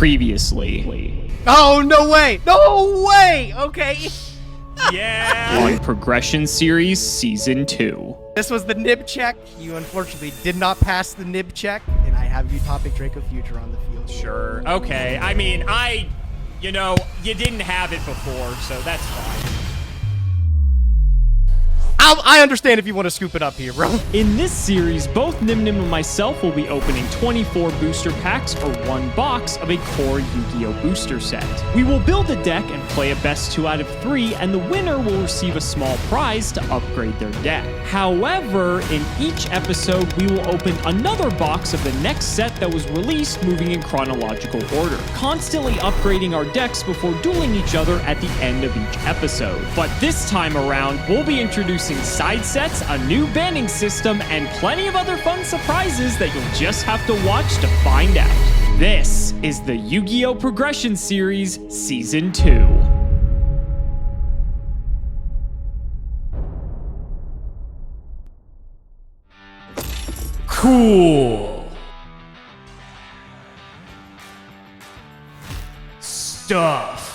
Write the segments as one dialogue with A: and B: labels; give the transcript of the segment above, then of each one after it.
A: Previously.
B: Oh, no way! No way! Okay.
C: Yeah.
A: On Progression Series Season 2.
B: This was the nib check. You unfortunately did not pass the nib check, and I have Utopic Draco Future on the field.
C: Sure. Okay. I mean, you didn't have it before, so that's fine.
B: I understand if you want to scoop it up here, bro.
A: In this series, both Nyhmnim and myself will be opening 24 booster packs or one box of a core Yu-Gi-Oh! Booster set. We will build a deck and play a best 2 out of 3, and the winner will receive a small prize to upgrade their deck. However, in each episode, we will open another box of the next set that was released, moving in chronological order, constantly upgrading our decks before dueling each other at the end of each episode. But this time around, we'll be introducing side sets, a new banning system, and plenty of other fun surprises that you'll just have to watch to find out. This is the Yu-Gi-Oh! Progression Series Season 2. Cool stuff.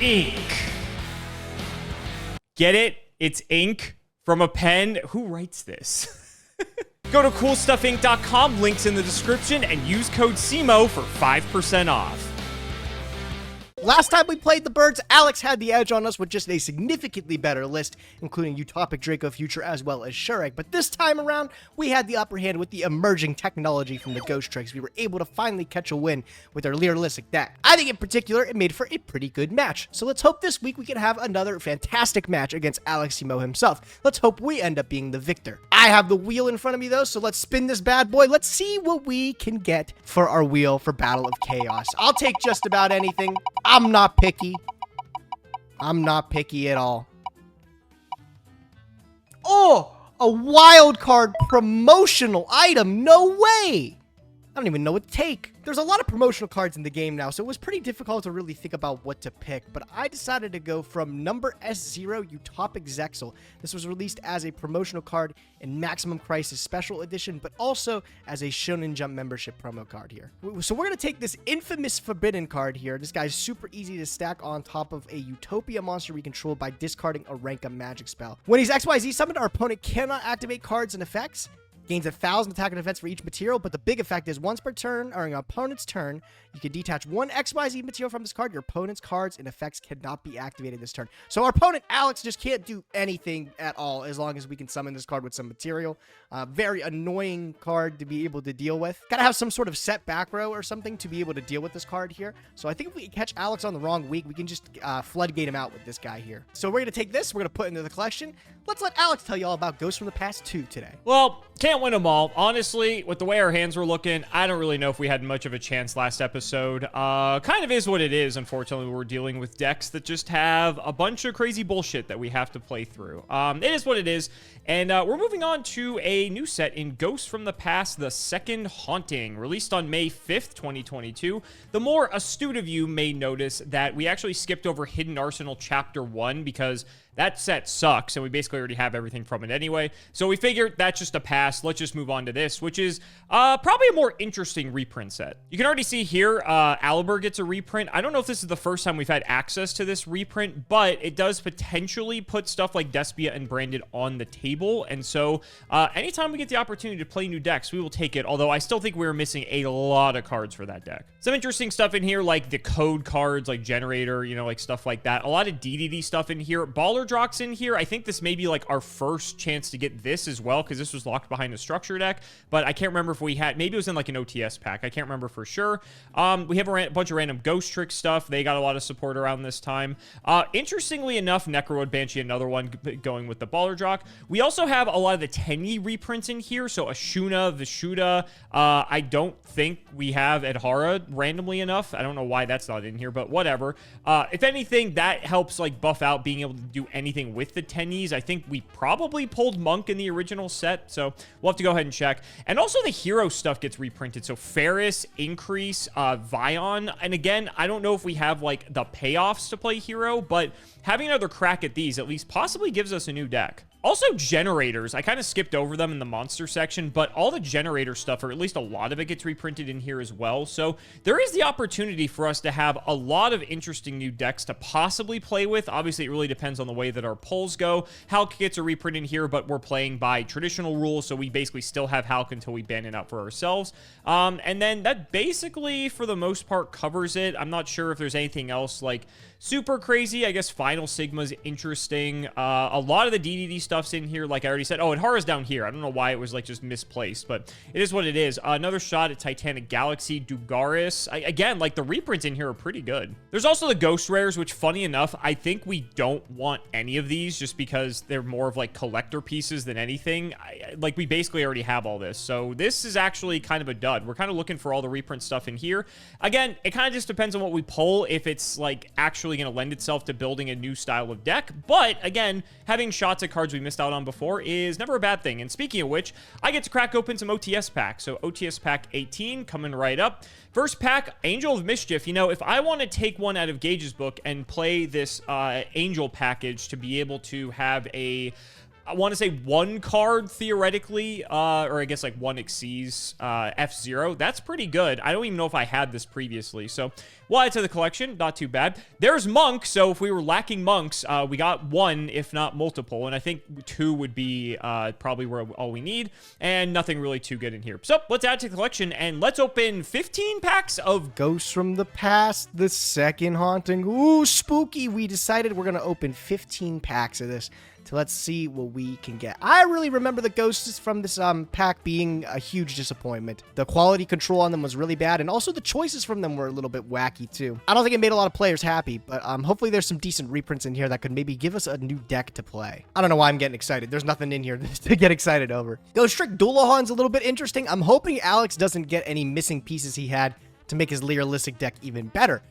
A: Ink.
C: Get it? It's ink from a pen. Who writes this? Go to CoolStuffInc.com, links in the description, and use code CIMOOoooooo for 5% off.
B: Last time we played the birds, Alex had the edge on us with just a significantly better list, including Utopic Draco Future as well as Shure. But this time around, we had the upper hand with the emerging technology from the Ghost Tricks. We were able to finally catch a win with our Lyrilistic deck. I think in particular, it made for a pretty good match. So let's hope this week we can have another fantastic match against Alex Cimoooooooo himself. Let's hope we end up being the victor. I have the wheel in front of me though, so let's spin this bad boy. Let's see what we can get for our wheel for Battle of Chaos. I'll take just about anything. I'm not picky. I'm not picky at all. Oh, a wild card promotional item. No way. I don't even know what to take. There's a lot of promotional cards in the game now, so it was pretty difficult to really think about what to pick, but I decided to go from number S0 Utopic Zexal. This was released as a promotional card in Maximum Crisis Special Edition, but also as a Shonen Jump membership promo card here. So we're going to take this infamous Forbidden card here. This guy's super easy to stack on top of a Utopia monster we control by discarding a rank up magic spell. When he's XYZ summoned, our opponent cannot activate cards and effects. Gains 1,000 attack and defense for each material, but the big effect is once per turn, or an opponent's turn, you can detach one XYZ material from this card. Your opponent's cards and effects cannot be activated this turn. So our opponent, Alex, just can't do anything at all as long as we can summon this card with some material. Very annoying card to be able to deal with. Gotta have some sort of set back row or something to be able to deal with this card here. So I think if we catch Alex on the wrong week, we can just floodgate him out with this guy here. So we're gonna take this, we're gonna put it into the collection. Let's let Alex tell you all about Ghosts from the Past 2 today.
C: Well, can't win them all. Honestly, with the way our hands were looking, I don't really know if we had much of a chance last episode. Kind of is what it is, unfortunately. We're dealing with decks that just have a bunch of crazy bullshit that we have to play through. It is what it is. And we're moving on to a new set in Ghosts from the Past, The Second Haunting, released on May 5th, 2022. The more astute of you may notice that we actually skipped over Hidden Arsenal Chapter 1 because that set sucks, and we basically already have everything from it anyway. So we figured that's just a pass. Let's just move on to this, which is probably a more interesting reprint set. You can already see here, Aliber gets a reprint. I don't know if this is the first time we've had access to this reprint, but it does potentially put stuff like Despia and Branded on the table. And so anytime we get the opportunity to play new decks, we will take it. Although I still think we're missing a lot of cards for that deck. Some interesting stuff in here, like the code cards, like Generator, like stuff like that. A lot of DDD stuff in here. Baller Drox in here. I think this may be like our first chance to get this as well, because this was locked behind a structure deck, but I can't remember if we had, maybe it was in like an OTS pack. I can't remember for sure. We have a bunch of random Ghost Trick stuff. They got a lot of support around this time. Interestingly enough, Necrowood Banshee, another one going with the Baller Drock. We also have a lot of the Tenyi reprints in here. So Ashuna, Vishuda, I don't think we have Adhara randomly enough. I don't know why that's not in here, but whatever. If anything, that helps like buff out being able to do anything with the Tenyis. I think we probably pulled Monk in the original set, so we'll have to go ahead and check. And also the hero stuff gets reprinted. So Ferris, Increase, Vion. And again, I don't know if we have like the payoffs to play hero, but having another crack at these at least possibly gives us a new deck. Also, generators. I kind of skipped over them in the monster section, but all the generator stuff, or at least a lot of it, gets reprinted in here as well. So there is the opportunity for us to have a lot of interesting new decks to possibly play with. Obviously, it really depends on the way that our polls go. Hulk gets a reprint in here, but we're playing by traditional rules, so we basically still have Hulk until we ban it out for ourselves. And then that basically, for the most part, covers it. I'm not sure if there's anything else like super crazy. I guess Final Sigma's interesting. A lot of the DDD stuff's in here, like I already said. Oh, and Hara's down here. I don't know why it was like just misplaced, but it is what it is. Another shot at Titanic Galaxy, Dugaris. Again, like the reprints in here are pretty good. There's also the Ghost Rares, which funny enough, I think we don't want any of these just because they're more of like collector pieces than anything. Like we basically already have all this. So this is actually kind of a dud. We're kind of looking for all the reprint stuff in here. Again, it kind of just depends on what we pull, if it's like actually going to lend itself to building a new style of deck. But again, having shots at cards we missed out on before is never a bad thing. And speaking of which, I get to crack open some OTS packs. So OTS pack 18 coming right up. First pack, Angel of Mischief. You know, if I want to take one out of Gage's book and play this Angel package to be able to have a, I want to say one card theoretically, or I guess like one Xyz F0. That's pretty good. I don't even know if I had this previously. So we'll add to the collection. Not too bad. There's Monk. So if we were lacking monks, we got one, if not multiple. And I think two would be probably where all we need. And nothing really too good in here. So let's add to the collection and let's open 15 packs of
B: Ghosts from the Past, the second haunting. Ooh, spooky. We decided we're going to open 15 packs of this. So let's see what we can get. I really remember the ghosts from this pack being a huge disappointment. The quality control on them was really bad, and also the choices from them were a little bit wacky too. I don't think it made a lot of players happy, but hopefully there's some decent reprints in here that could maybe give us a new deck to play. I don't know why I'm getting excited. There's nothing in here to get excited over. Ghost Trick Duelahan's a little bit interesting. I'm hoping Alex doesn't get any missing pieces he had to make his Lyrilistic deck even better.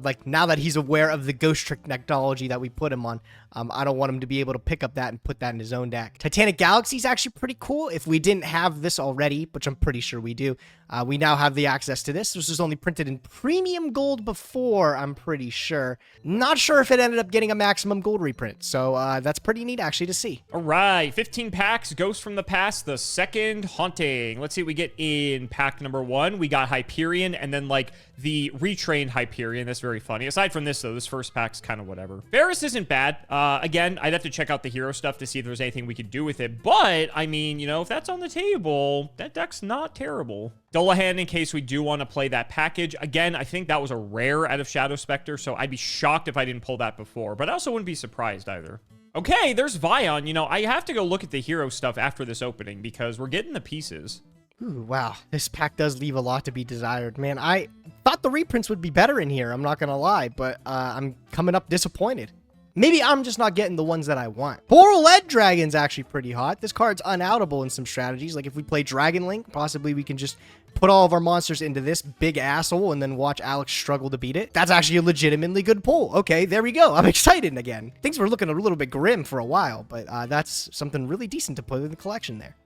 B: Like, now that he's aware of the Ghost Trick technology that we put him on, I don't want him to be able to pick up that and put that in his own deck. Titanic Galaxy is actually pretty cool. If we didn't have this already, which I'm pretty sure we do, we now have the access to this. This was only printed in premium gold before, I'm pretty sure. Not sure if it ended up getting a maximum gold reprint, so that's pretty neat actually to see.
C: All right, 15 packs, Ghosts from the Past, the second haunting. Let's see what we get in pack number 1. We got Hyperion, and then like the retrained Hyperion. That's very funny. Aside from this, though, this first pack's kind of whatever. Varus isn't bad. Again, I'd have to check out the hero stuff to see if there's anything we could do with it. But, I mean, you know, if that's on the table, that deck's not terrible. Dullahan, in case we do want to play that package. Again, I think that was a rare out of Shadow Spectre, so I'd be shocked if I didn't pull that before. But I also wouldn't be surprised either. Okay, there's Vion. You know, I have to go look at the hero stuff after this opening because we're getting the pieces.
B: Ooh, wow, this pack does leave a lot to be desired. Man, I thought the reprints would be better in here, I'm not gonna lie, but I'm coming up disappointed. Maybe I'm just not getting the ones that I want. Coral Lead Dragon's actually pretty hot. This card's unoutable in some strategies. Like if we play Dragon Link, possibly we can just put all of our monsters into this big asshole and then watch Alex struggle to beat it. That's actually a legitimately good pull. Okay, there we go. I'm excited again. Things were looking a little bit grim for a while, but that's something really decent to put in the collection there.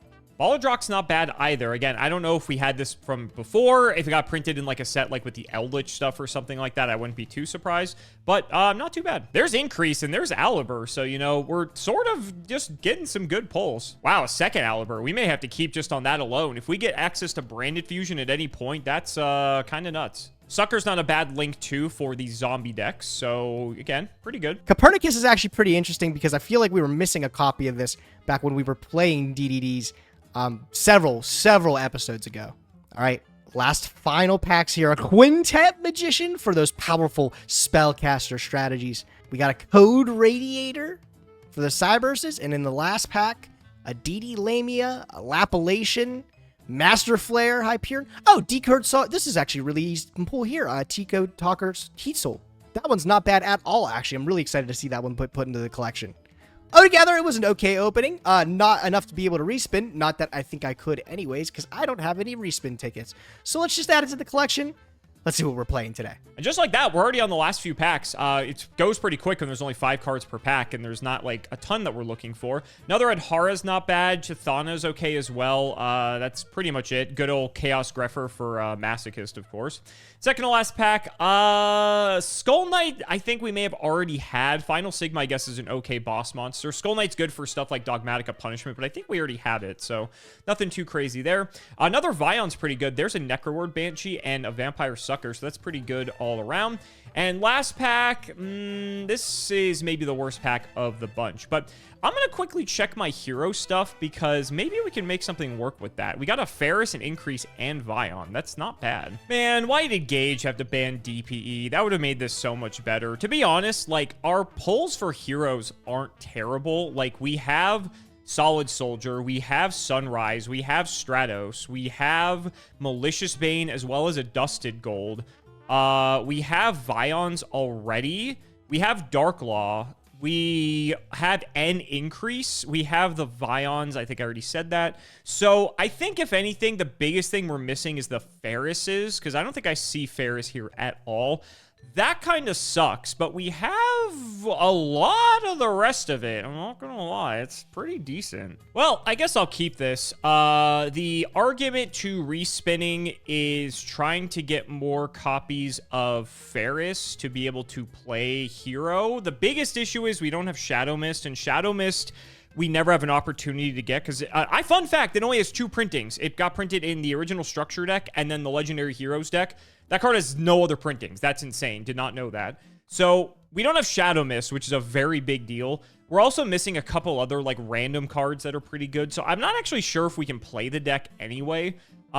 C: Balladrock's not bad either. Again, I don't know if we had this from before, if it got printed in like a set like with the Eldritch stuff or something like that, I wouldn't be too surprised, but not too bad. There's Increase and there's Alibur, so, you know, we're sort of just getting some good pulls. Wow, a second Alibur. We may have to keep just on that alone. If we get access to Branded Fusion at any point, that's kind of nuts. Sucker's not a bad link, too, for these zombie decks. So, again, pretty good.
B: Copernicus is actually pretty interesting because I feel like we were missing a copy of this back when we were playing DDDs several episodes ago. All right, last final packs here. A Quintet Magician for those powerful spellcaster strategies. We got a Code Radiator for the Cyburses. And in the last pack, a DD Lamia, a Lapillation, Master Flare, Hyperion. Oh, Decurred Saw. This is actually really easy to pull here. Tico Talker's Heat Soul. That one's not bad at all, actually. I'm really excited to see that one put into the collection. Altogether, it was an okay opening. Not enough to be able to respin. Not that I think I could anyways, because I don't have any respin tickets. So let's just add it to the collection. Let's see what we're playing today.
C: And just like that, we're already on the last few packs. It goes pretty quick when there's only 5 cards per pack, and there's not like a ton that we're looking for. Another Adhara's not bad. Chithana's okay as well. That's pretty much it. Good old Chaos Greffer for Masochist, of course. Second to last pack, Skull Knight, I think we may have already had. Final Sigma, I guess, is an okay boss monster. Skull Knight's good for stuff like Dogmatica Punishment, but I think we already have it, so nothing too crazy there. Another Vion's pretty good. There's a Necroward Banshee and a Vampire Sucker, so that's pretty good all around. And last pack, this is maybe the worst pack of the bunch, but I'm going to quickly check my hero stuff because maybe we can make something work with that. We got a Ferris, an Increase, and Vion. That's not bad. Man, why did Gage have to ban DPE? That would have made this so much better. To be honest, like, our pulls for heroes aren't terrible. Like, we have Solid Soldier, we have Sunrise, we have Stratos, we have Malicious Bane, as well as a Dusted Gold. We have Vions already. We have Dark Law. We have N Increase. We have the Vions. I think I already said that. So I think, if anything, the biggest thing we're missing is the Ferrises, because I don't think I see Ferris here at all. That kind of sucks, but we have a lot of the rest of it. I'm not gonna lie, it's pretty decent. Well, I guess I'll keep this. The argument to respinning is trying to get more copies of Ferris to be able to play hero. The biggest issue is we don't have Shadow Mist, and Shadow Mist we never have an opportunity to get, because fun fact, it only has 2 printings. It got printed in the original Structure deck and then the Legendary Heroes deck. That card has no other printings. That's insane. Did not know that. So we don't have Shadow Mist, which is a very big deal. We're also missing a couple other like random cards that are pretty good. So I'm not actually sure if we can play the deck anyway. Yeah,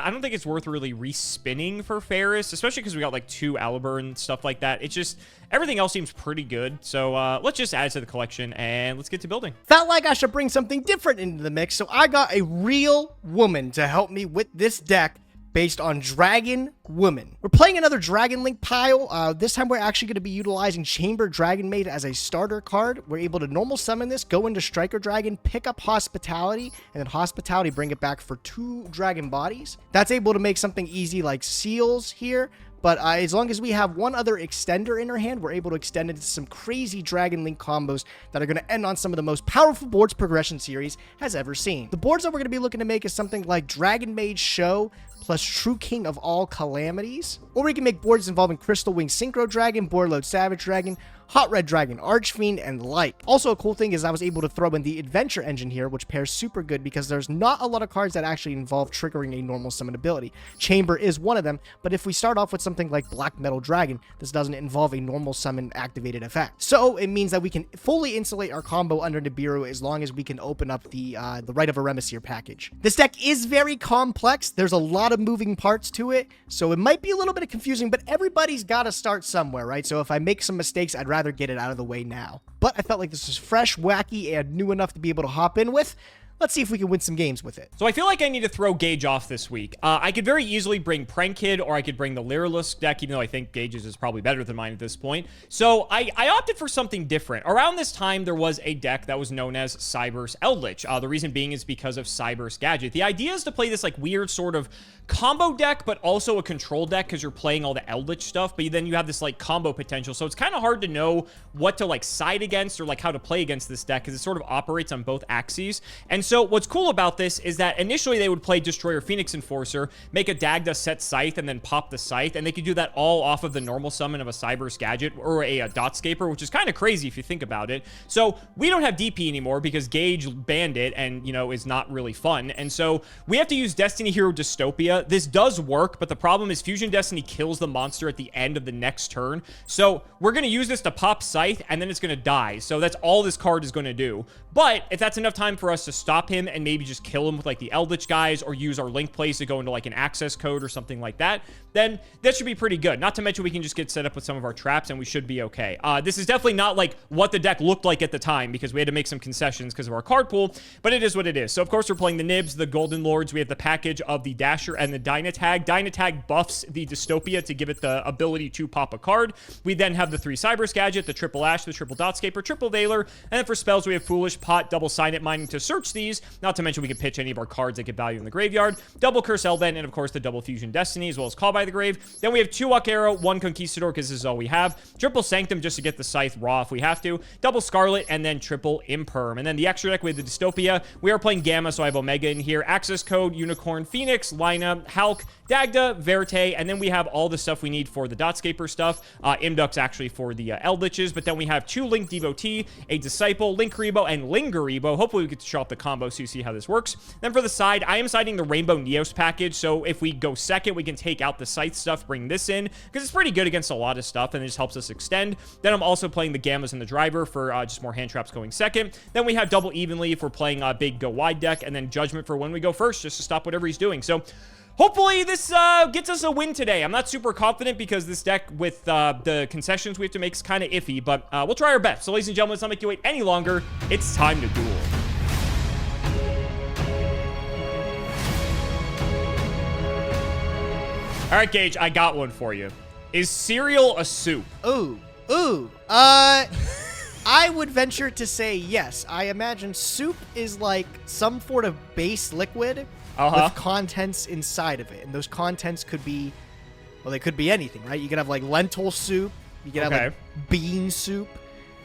C: I don't think it's worth really respinning for Ferris, especially because we got like 2 Aliber and stuff like that. It's just, everything else seems pretty good. So let's just add it to the collection and let's get to building.
B: Felt like I should bring something different into the mix, so I got a real woman to help me with this deck based on Dragon Woman. We're playing another Dragon Link pile. This time we're actually going to be utilizing Chamber Dragon Maid as a starter card. We're able to normal summon this, go into Striker Dragon, pick up Hospitality, and then Hospitality bring it back for 2 Dragon Bodies. That's able to make something easy like Seals here. But as long as we have one other extender in our hand, we're able to extend into some crazy Dragon Link combos that are going to end on some of the most powerful boards Progression Series has ever seen. The boards that we're going to be looking to make is something like Dragon Maid Show plus True King of All Calamities. Or we can make boards involving Crystal Wing Synchro Dragon, Boardload Savage Dragon, Hot Red Dragon Archfiend, and the like. Also, a cool thing is I was able to throw in the Adventure Engine here, which pairs super good because there's not a lot of cards that actually involve triggering a normal summon ability. Chamber is one of them, but if we start off with something like Black Metal Dragon, this doesn't involve a normal summon activated effect. So it means that we can fully insulate our combo under Nibiru as long as we can open up the Rite of Eremacir package. This deck is very complex. There's a lot of moving parts to it, so it might be a little bit confusing, but everybody's got to start somewhere, right? So if I make some mistakes, I'd rather get it out of the way now. But I felt like this was fresh, wacky, and new enough to be able to hop in with. Let's see if we can win some games with it.
C: So I feel like I need to throw Gage off this week. I could very easily bring Prank Kid, or I could bring the Lyrilusk deck, even though I think Gage's is probably better than mine at this point. So I opted for something different. Around this time, there was a deck that was known as Cyberse Eldritch. The reason being is because of Cyberse Gadget. The idea is to play this like weird sort of combo deck, but also a control deck because you're playing all the Eldritch stuff, but then you have this like combo potential. So it's kind of hard to know what to like side against or like how to play against this deck because it sort of operates on both axes. And so what's cool about this is that initially they would play Destroyer Phoenix Enforcer, make a Dagda set Scythe, and then pop the Scythe, and they could do that all off of the normal summon of a Cyberse Gadget or a Dotscaper, which is kind of crazy if you think about it. So we don't have DP anymore because Gage banned it and, you know, is not really fun. And so we have to use Destiny Hero Dystopia. This does work, but the problem is Fusion Destiny kills the monster at the end of the next turn. So we're going to use this to pop Scythe, and then it's going to die. So that's all this card is going to do. But if that's enough time for us to stop him and maybe just kill him with like the Eldritch guys or use our link plays to go into like an access code or something like that, then that should be pretty good. Not to mention we can just get set up with some of our traps and we should be okay. This is definitely not like what the deck looked like at the time because we had to make some concessions because of our card pool, but it is what it is. So of course we're playing the Nibs, the Golden Lords. We have the package of the Dasher and the Dynatag. Dynatag buffs the Dystopia to give it the ability to pop a card. We then have the 3 Cyberse Gadget, the Triple Ash, the Triple Dotscaper, Triple Veiler, and then for spells we have Foolish, Pot, Double Signet Mining to search these. these. Not to mention we can pitch any of our cards that get value in the graveyard. Double Curse Hellbent, and of course the double Fusion Destiny, as well as Call by the Grave. Then we have 2 Walk Arrow, 1 Conquistador, because this is all we have. Triple Sanctum just to get the Scythe raw if we have to. Double Scarlet, and then triple Imperm. And then the extra deck with the Dystopia, we are playing Gamma, so I have Omega in here. Access Code, Unicorn, Phoenix, Lina, Hulk, Dagda, Verte, and then we have all the stuff we need for the Dotscaper stuff. Imdux actually for the Eldritches, but then we have 2 Link Devotee, a Disciple, Linkuriboh, and Linguriboh. Hopefully we get to show off the combo so you see how this works. Then for the side, I am siding the Rainbow Neos package, so if we go second, we can take out the Scythe stuff, bring this in, because it's pretty good against a lot of stuff, and it just helps us extend. Then I'm also playing the Gammas and the Driver for just more hand traps going second. Then we have Double Evenly if we're playing a big go wide deck, and then Judgment for when we go first, just to stop whatever he's doing. So hopefully this gets us a win today. I'm not super confident because this deck with the concessions we have to make is kind of iffy, but we'll try our best. So ladies and gentlemen, let's not make you wait any longer. It's time to duel. All right, Gage, I got one for you. Is cereal a soup?
B: Ooh. I would venture to say yes. I imagine soup is like some sort of base liquid with contents inside of it. And those contents could be, well, they could be anything, right? You could have like lentil soup. You could have like bean soup.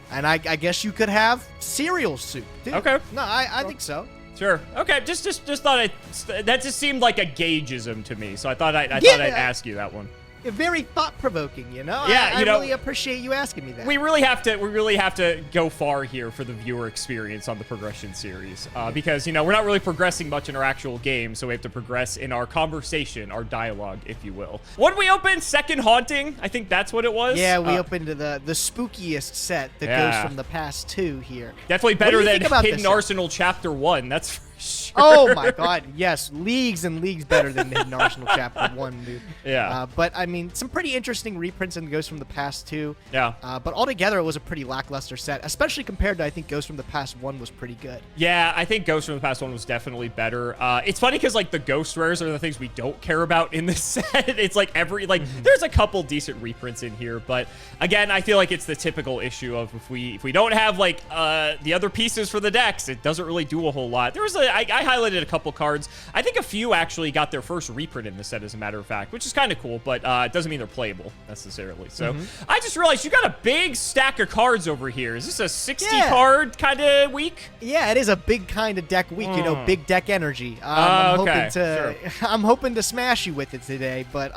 B: And I guess you could have cereal soup, too.
C: Okay.
B: No, I think so.
C: Sure. Okay. Just thought that just seemed like a Gageism to me. So I thought I'd ask you that one.
B: Very thought-provoking, you know?
C: Yeah,
B: I really appreciate you asking me that.
C: We really have to go far here for the viewer experience on the progression series. Because, you know, we're not really progressing much in our actual game, so we have to progress in our conversation, our dialogue, if you will. What did we open? Second Haunting? I think that's what it was.
B: Yeah, we opened the spookiest set that goes from the past 2 here.
C: Definitely better than Hidden Arsenal Chapter 1, that's for sure.
B: Oh my god, yes. Leagues and leagues better than Hidden Arsenal Chapter 1, dude.
C: Yeah.
B: But, I mean, some pretty interesting reprints in Ghost from the Past 2.
C: Yeah.
B: But altogether, it was a pretty lackluster set, especially compared to, I think, Ghost from the Past 1 was pretty good.
C: Yeah, I think Ghost from the Past 1 was definitely better. It's funny because, like, the Ghost Rares are the things we don't care about in this set. It's like there's a couple decent reprints in here, but, again, I feel like it's the typical issue of if we don't have, like, the other pieces for the decks, it doesn't really do a whole lot. There was I highlighted a couple cards. I think a few actually got their first reprint in the set, as a matter of fact, which is kind of cool, but it doesn't mean they're playable necessarily. So I just realized you got a big stack of cards over here. Is this a 60 card kind of week?
B: Yeah, it is a big kind of deck week, you know, big deck energy. I'm hoping to smash you with it today, but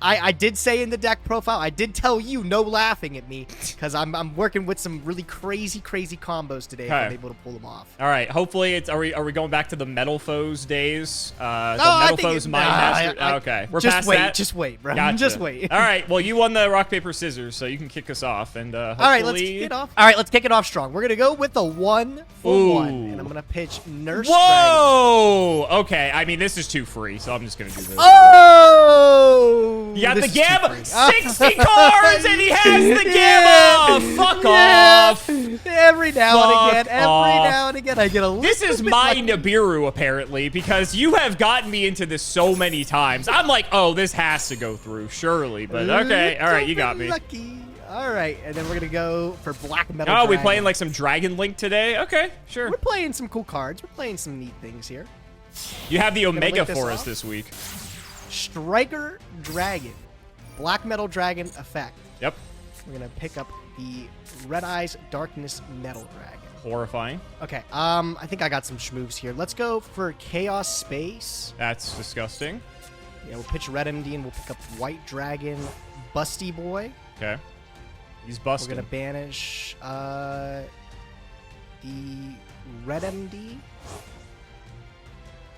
B: I did say in the deck profile, I did tell you no laughing at me, because I'm working with some really crazy combos today if I'm able to pull them off.
C: All right, hopefully are we going back to the Metal Foes days? Metal Foes Mind Master. Okay, we're past that.
B: Just wait, bro.
C: Gotcha.
B: Just wait.
C: All right, well, you won the rock paper scissors, so you can kick us off, and hopefully...
B: All right, let's kick it off. All right, let's kick it off strong. We're gonna go with the 1-for-1, and I'm gonna pitch Nurse
C: Whoa! Dragon. Okay, I mean this is too free, so I'm just gonna do this.
B: Oh!
C: You got the Gamma! 60 cards, and he has the Gamma! Fuck off!
B: Every now and again, I get a little
C: This is
B: bit
C: my
B: lucky.
C: Nibiru, apparently, because you have gotten me into this so many times. I'm like, oh, this has to go through, surely. But okay, all right, you got me.
B: Lucky. All right, and then we're going to go for Black Metal
C: Oh,
B: Dragon.
C: we playing like some Dragon Link today? Okay, sure.
B: We're playing some cool cards. We're playing some neat things here.
C: You have the Omega for us this week.
B: Striker Dragon. Black Metal Dragon effect.
C: Yep.
B: We're going to pick up the Red Eyes Darkness Metal Dragon.
C: Horrifying.
B: Okay, I think I got some schmoves here. Let's go for Chaos Space.
C: That's disgusting.
B: Yeah, we'll pitch Red MD and we'll pick up White Dragon Busty Boy.
C: Okay. He's busting.
B: We're going to banish the Red MD.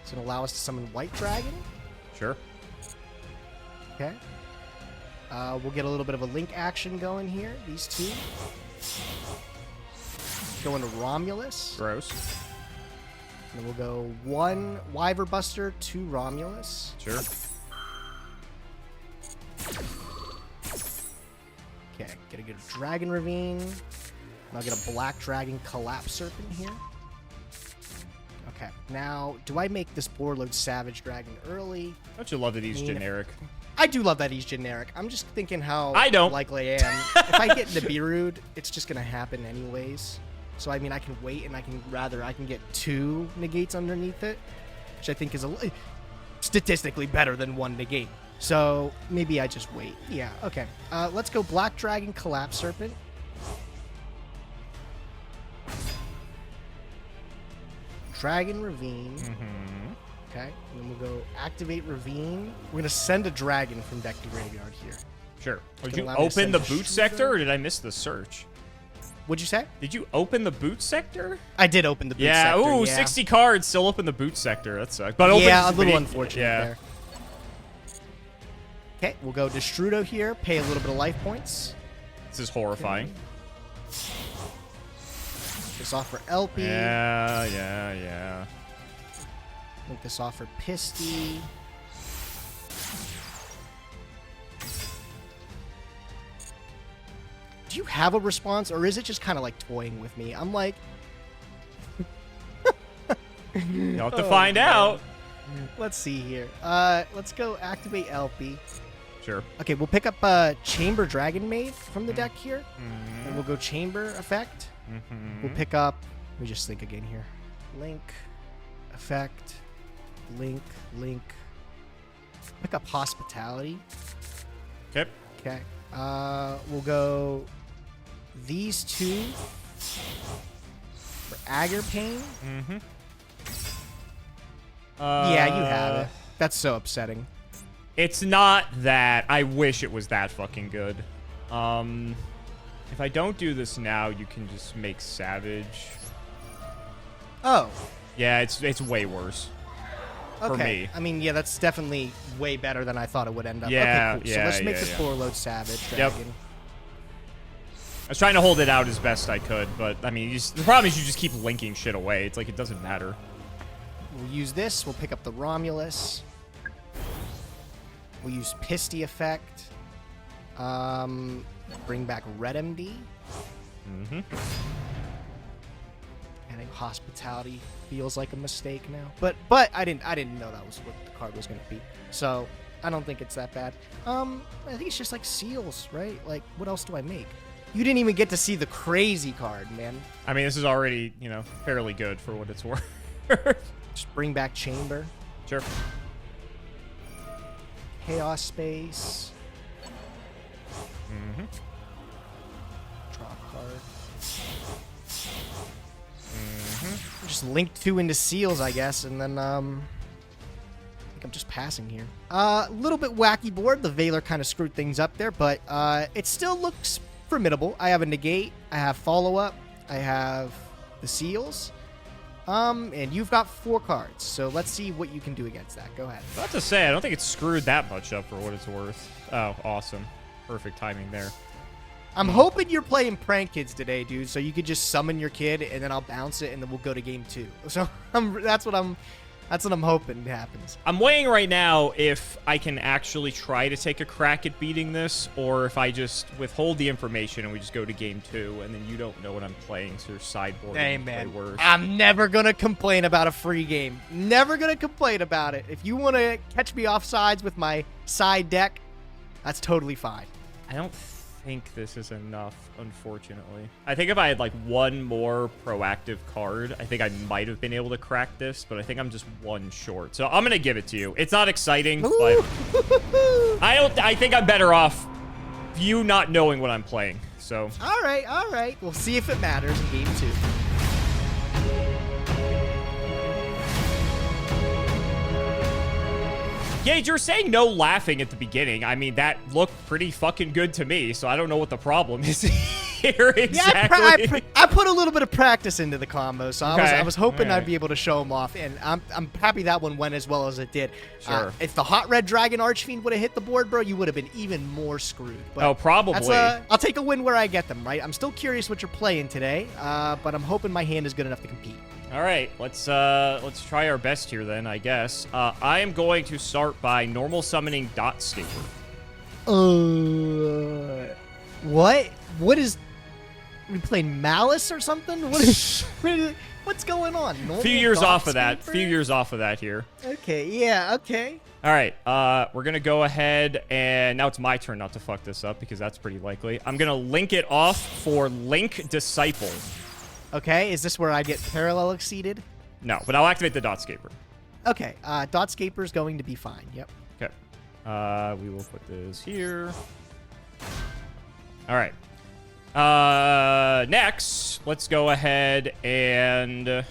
B: It's going to allow us to summon White Dragon.
C: Sure.
B: Okay. We'll get a little bit of a link action going here. These two. Go into Romulus.
C: Gross.
B: And then we'll go 1 Wyver Buster, 2 Romulus.
C: Sure.
B: Okay, gonna get a Dragon Ravine. And I'll get a Black Dragon Collapse Serpent here. Okay, now, do I make this Warlord Savage Dragon early?
C: Don't you love that he's generic?
B: I do love that he's generic. I'm just thinking how
C: I don't.
B: likely I am. If I get Nibiru'd, it's just gonna happen anyways. So, I mean, I can wait, and I can get 2 negates underneath it, which I think is statistically better than 1 negate. So, maybe I just wait. Yeah, okay. Let's go Black Dragon, Collapse Serpent. Dragon Ravine. Okay, and then we'll go Activate Ravine. We're going to send a dragon from deck to graveyard here.
C: Sure. Did you
B: allow me to
C: open
B: send
C: the
B: a
C: boot
B: shooter?
C: sector, or did I miss the search?
B: What'd you say?
C: Did you open the boot sector?
B: I did open the boot
C: Yeah,
B: sector.
C: ooh,
B: yeah.
C: 60 cards, still open the boot sector. That sucks. But
B: Yeah, a
C: but
B: little
C: he-
B: unfortunate
C: yeah.
B: there. Okay, we'll go Destrudo here, pay a little bit of life points.
C: This is horrifying.
B: This off for LP.
C: Yeah.
B: Link this off for Pisty. Do you have a response, or is it just kind of like toying with me? I'm like...
C: You'll have to find out.
B: Let's see here. Let's go activate LP.
C: Sure.
B: Okay, we'll pick up Chamber Dragon Maid from the deck here. And we'll go Chamber effect. We'll pick up... Let me just think again here. Link. Effect. Link. Pick up Hospitality.
C: Okay.
B: Okay. We'll go these 2 for Agar Pain. Yeah, you have it. That's so upsetting.
C: It's not that. I wish it was that fucking good. If I don't do this now, you can just make Savage.
B: Oh.
C: Yeah, it's way worse.
B: Okay.
C: For me.
B: I mean, yeah, that's definitely way better than I thought it would end up.
C: Yeah,
B: okay, cool. So
C: yeah,
B: let's make
C: yeah,
B: this
C: yeah.
B: 4-load Savage
C: Yep.
B: Dragon.
C: I was trying to hold it out as best I could, but I mean, the problem is you just keep linking shit away. It's like it doesn't matter.
B: We'll use this. We'll pick up the Romulus. We'll use Pisty effect. Bring back Red MD. Adding Hospitality feels like a mistake now. But I didn't know that was what the card was going to be. So I don't think it's that bad. I think it's just like seals, right? Like, what else do I make? You didn't even get to see the crazy card, man.
C: I mean, this is already, fairly good for what it's worth.
B: Just bring back Chamber.
C: Sure.
B: Chaos Space. Draw a card. Just link 2 into seals, I guess, and then I think I'm just passing here. A little bit wacky board. The Veiler kind of screwed things up there, but it still looks formidable. I have a negate. I have follow-up. I have the seals. And you've got 4 cards, so let's see what you can do against that. Go ahead.
C: Not to say, I don't think it's screwed that much up for what it's worth. Oh, awesome. Perfect timing there.
B: I'm hoping you're playing Prank Kids today, dude, so you could just summon your kid, and then I'll bounce it, and then we'll go to game 2. So that's what I'm hoping happens.
C: I'm weighing right now if I can actually try to take a crack at beating this, or if I just withhold the information and we just go to game 2, and then you don't know what I'm playing, so your sideboard
B: Hey,
C: will play
B: man,
C: worse.
B: I'm never going to complain about a free game. Never going to complain about it. If you want to catch me off sides with my side deck, that's totally fine.
C: I don't think this is enough, unfortunately. I think if I had like one more proactive card, I think I might have been able to crack this, but I think I'm just 1 short. So I'm gonna give it to you. It's not exciting, but I think I'm better off you not knowing what I'm playing. So
B: All right. We'll see if it matters in game 2.
C: Gage, you're saying no laughing at the beginning. I mean, that looked pretty fucking good to me, so I don't know what the problem is here exactly.
B: Yeah, I put a little bit of practice into the combo, so
C: Okay.
B: I was hoping
C: All
B: I'd
C: right.
B: be able to show them off, and I'm happy that one went as well as it did.
C: Sure.
B: If the Hot Red Dragon Archfiend would have hit the board, bro, you would have been even more screwed. But
C: Oh, probably.
B: I'll take a win where I get them, right? I'm still curious what you're playing today, but I'm hoping my hand is good enough to compete.
C: All right, let's try our best here then, I guess. I am going to start by normal summoning Dot Skipper.
B: What? What is... Are we playing Malice or something? What's going on?
C: A few years off of that. Few years off of that here.
B: Okay, yeah, okay.
C: All right, we're going to go ahead, and now it's my turn not to fuck this up, because that's pretty likely. I'm going to link it off for Link Disciple.
B: Okay, is this where I get parallel exceeded?
C: No, but I'll activate the Dotscaper.
B: Okay, Dotscaper's going to be fine. Yep.
C: Okay. We will put this here. All right. Next, let's go ahead and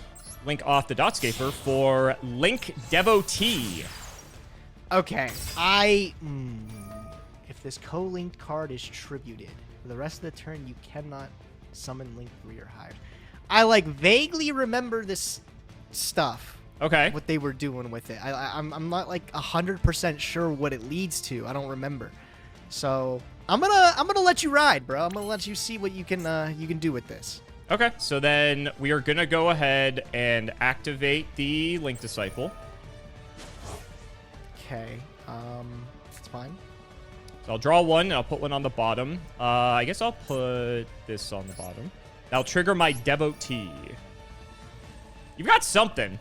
C: link off the Dotscaper for Link Devotee.
B: Okay, if this co-linked card is tributed, for the rest of the turn, you cannot summon Link 3 or higher. I, like, vaguely remember this stuff.
C: Okay.
B: What they were doing with it. I'm not, like, 100% sure what it leads to. I don't remember. So, I'm gonna let you ride, bro. I'm gonna let you see what you can do with this.
C: Okay, so then we are gonna go ahead and activate the Link Disciple.
B: Okay, it's fine.
C: So I'll draw one, and I'll put one on the bottom. I guess I'll put this on the bottom. That'll trigger my Devotee. You've got something.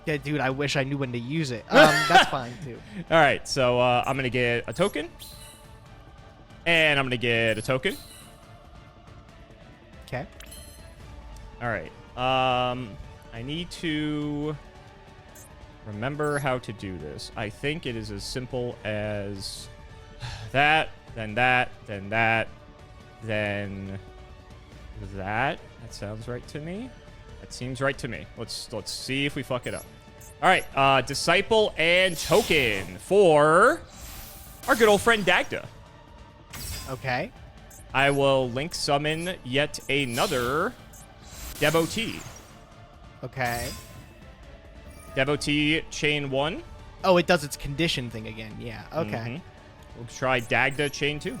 B: Yeah, dude, I wish I knew when to use it. That's fine, too.
C: All right, so I'm going to get a token. And I'm going to get a token.
B: Okay.
C: All right. I need to remember how to do this. I think it is as simple as that, then that, then that, then that. That sounds right to me. That seems right to me. Let's see if we fuck it up. All right, Disciple and Token for our good old friend Dagda.
B: Okay.
C: I will link summon yet another Devotee.
B: Okay.
C: Devotee chain 1.
B: Oh, it does its condition thing again. Yeah. Okay.
C: We'll try Dagda chain 2.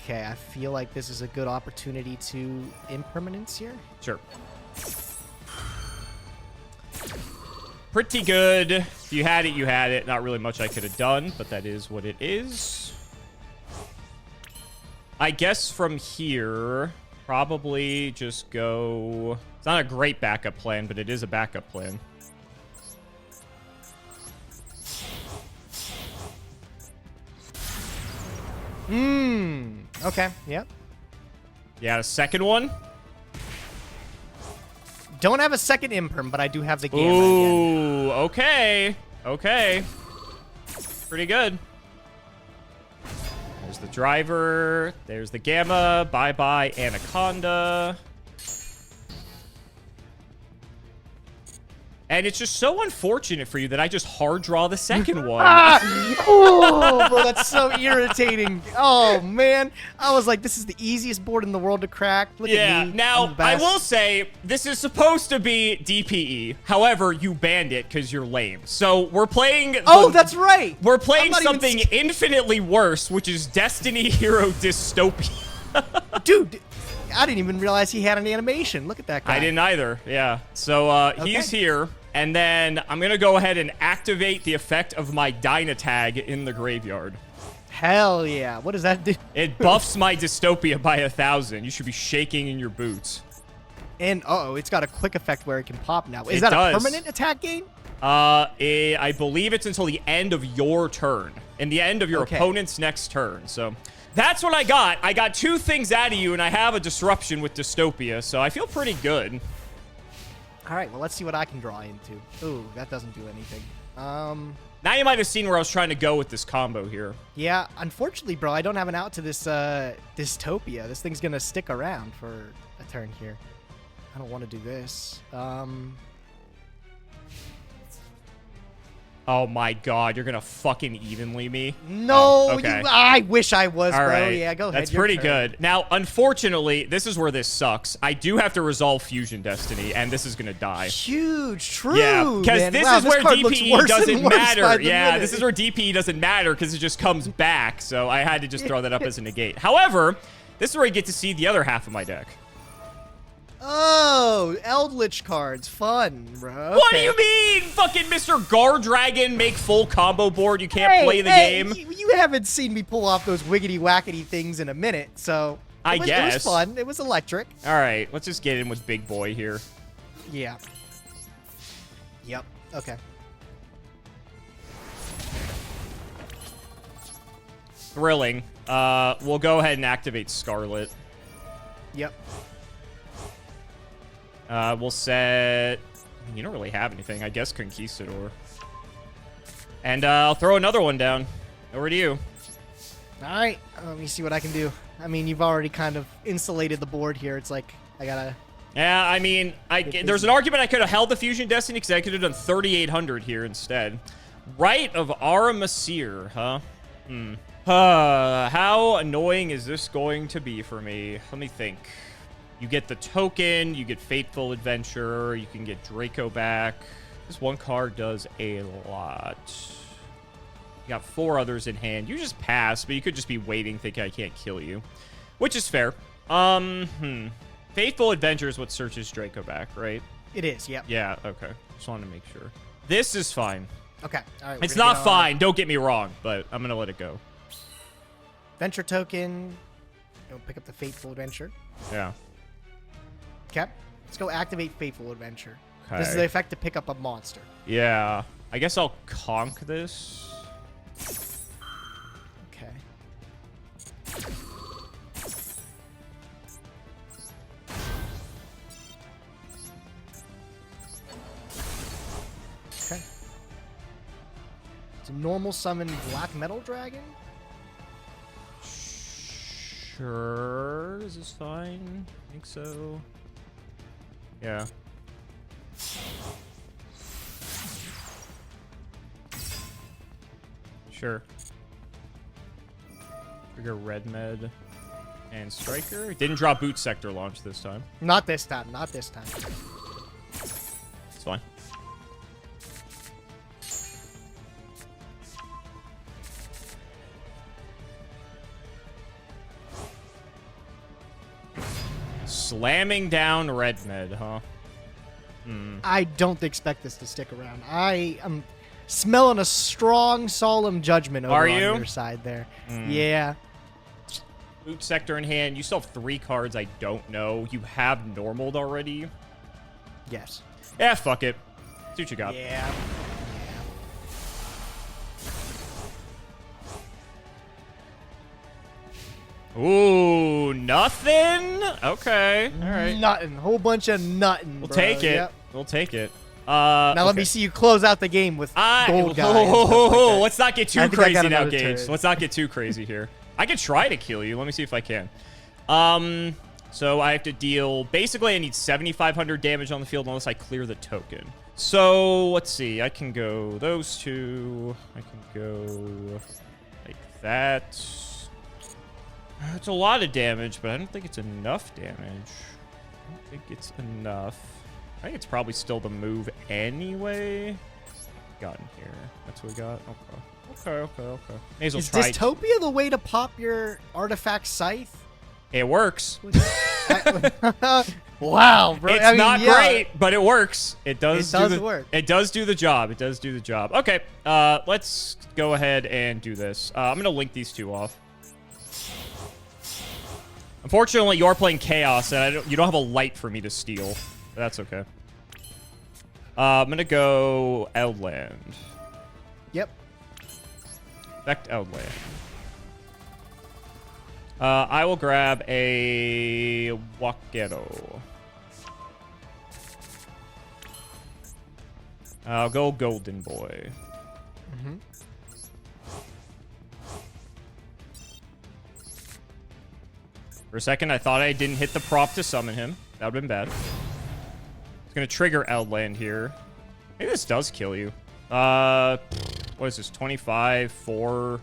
B: Okay, I feel like this is a good opportunity to impermanence here.
C: Sure. Pretty good. If you had it, you had it. Not really much I could have done, but that is what it is. I guess from here, probably just go... It's not a great backup plan, but it is a backup plan.
B: Okay, yep.
C: Yeah, a second one?
B: Don't have a second imperm, but I do have the gamma again.
C: Ooh, okay. Okay. Pretty good. There's the driver. There's the gamma. Bye-bye, Anaconda. And it's just so unfortunate for you that I just hard draw the second one.
B: Oh, bro, that's so irritating. Oh, man. I was like, this is the easiest board in the world to crack. Look at me.
C: Now,
B: I'm the
C: I
B: best.
C: will say, this is supposed to be DPE. However, you banned it because you're lame. So, we're playing...
B: Oh, that's right.
C: We're playing
B: I'm not even
C: something infinitely worse, which is Destiny Hero Dystopia.
B: Dude, I didn't even realize he had an animation. Look at that guy.
C: I didn't either, yeah. So, he's here. And then I'm going to go ahead and activate the effect of my Dynatag in the graveyard.
B: Hell yeah. What does that do?
C: It buffs my Dystopia by 1,000. You should be shaking in your boots.
B: And, uh-oh, it's got a quick effect where it can pop now. Is
C: It
B: that
C: does.
B: a permanent attack gain?
C: I believe it's until the end of your turn. In the end of your
B: Okay.
C: opponent's next turn. So that's what I got. I got 2 things out of you, and I have a disruption with Dystopia. So I feel pretty good.
B: All right, well, let's see what I can draw into. Ooh, that doesn't do anything.
C: Now you might have seen where I was trying to go with this combo here.
B: Yeah, unfortunately, bro, I don't have an out to this Dystopia. This thing's going to stick around for a turn here. I don't want to do this.
C: Oh my god, you're gonna fucking evenly me?
B: No,
C: Oh, okay.
B: I wish I was,
C: All
B: bro.
C: right.
B: Yeah, go ahead.
C: That's
B: your
C: pretty
B: turn.
C: good. Now, unfortunately, this is where this sucks. I do have to resolve Fusion Destiny, and this is gonna die.
B: Huge, true.
C: Yeah, because
B: man.
C: this
B: Wow,
C: is where
B: card looks
C: DPE
B: worse and
C: doesn't
B: worse by
C: matter.
B: the
C: Yeah,
B: minute.
C: this is where DPE doesn't matter because it just comes back. So I had to just throw that up as a negate. However, this is where you get to see the other half of my deck.
B: Oh, Eldritch cards. Fun, bro.
C: What do
B: Okay.
C: you mean? Fucking Mr. Gar Dragon make full combo board. You can't
B: Hey,
C: play the
B: hey,
C: game.
B: You haven't seen me pull off those wiggity-wackety things in a minute, so...
C: I
B: It was
C: guess.
B: fun. It was electric.
C: All right, let's just get in with Big Boy here.
B: Yeah. Yep. Okay.
C: Thrilling. We'll go ahead and activate Scarlet.
B: Yep.
C: We'll set... You don't really have anything. I guess Conquistador. And I'll throw another one down. Over to you.
B: All right. Let me see what I can do. I mean, you've already kind of insulated the board here. It's like I gotta...
C: Yeah, I mean, there's an argument I could have held the Fusion Destiny because I could have done 3,800 here instead. Rite of Aramasir, huh? How annoying is this going to be for me? Let me think. You get the token, you get Fateful Adventure, you can get Draco back. This one card does a lot. You got 4 others in hand. You just pass, but you could just be waiting thinking I can't kill you. Which is fair. Faithful Adventure is what searches Draco back, right?
B: It is, yep.
C: Yeah, okay. Just wanted to make sure. This is fine.
B: Okay, all right.
C: It's not fine, don't get me wrong, but I'm going to let it go.
B: Venture token. Don't pick up the Fateful Adventure.
C: Yeah.
B: Okay. Let's go activate Fateful Adventure.
C: Okay.
B: This is the effect to pick up a monster.
C: Yeah. I guess I'll conk this.
B: Okay. Okay. It's a normal summon Black Metal Dragon.
C: Sure. Is this fine? I think so. Yeah. Sure. Trigger Red Med and Striker. Didn't draw Boot Sector launch this time.
B: Not this time. Not this time.
C: It's fine. Slamming down Red Med, huh?
B: I don't expect this to stick around. I am smelling a strong, solemn judgment over on your side there. Yeah.
C: Boot Sector in hand. You still have 3 cards I don't know. You have normaled already.
B: Yes.
C: Yeah, fuck it. See what you got.
B: Yeah.
C: Ooh, nothing? Okay. All right.
B: Nuttin'. Whole bunch of nuttin'.
C: We'll
B: bro.
C: take it.
B: Yep.
C: We'll take it.
B: Now let
C: okay.
B: me see you close out the game with gold guy. and stuff like that.
C: Let's not get too
B: I think I got
C: crazy now,
B: another
C: Gage.
B: turret.
C: Let's not get too crazy here. I could try to kill you. Let me see if I can. So I have to deal... Basically, I need 7,500 damage on the field unless I clear the token. So, let's see. I can go those 2. I can go like that. It's a lot of damage, but I don't think it's enough damage. I don't think it's enough. I think it's probably still the move anyway. Got in here. That's what we got. Okay. May as well
B: Is
C: try.
B: Dystopia the way to pop your artifact scythe?
C: It works.
B: Wow, bro.
C: It's
B: I mean,
C: not
B: yeah.
C: great, but it works. It does.
B: Work.
C: It does do the job. It does do the job. Okay. Let's go ahead and do this. I'm gonna link these 2 off. Unfortunately, you're playing Chaos, and you don't have a light for me to steal. But that's okay. I'm gonna go Eldland.
B: Yep.
C: Effect Eldland. I will grab a Wakero. I'll go Golden Boy. For a second, I thought I didn't hit the prop to summon him. That would have been bad. It's going to trigger Eldland here. Maybe this does kill you. What is this? 25, 4,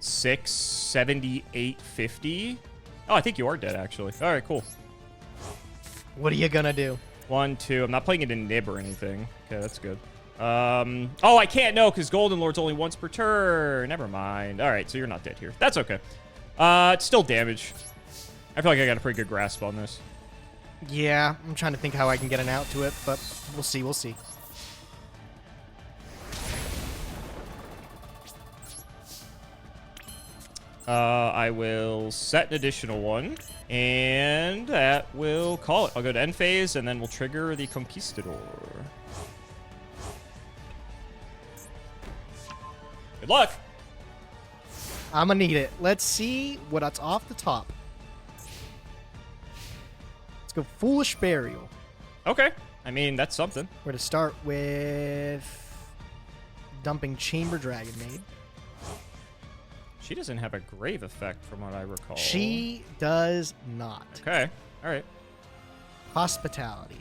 C: 6, 78, 50? Oh, I think you are dead, actually. All right, cool.
B: What are you gonna do?
C: 1, 2. I'm not playing it in Nib or anything. Okay, that's good. Oh, I can't, no, because Golden Lord's only once per turn. Never mind. All right, so you're not dead here. That's okay. It's still damage. I feel like I got a pretty good grasp on this.
B: Yeah, I'm trying to think how I can get an out to it, but we'll see. We'll see.
C: I will set an additional one, and that will call it. I'll go to end phase, and then we'll trigger the Conquistador. Good luck.
B: I'm gonna need it. Let's see what's off the top. Let's go Foolish Burial.
C: Okay. I mean, that's something.
B: We're going to start with dumping Chamber Dragon Maid.
C: She doesn't have a grave effect from what I recall.
B: She does not.
C: Okay. All right.
B: Hospitality.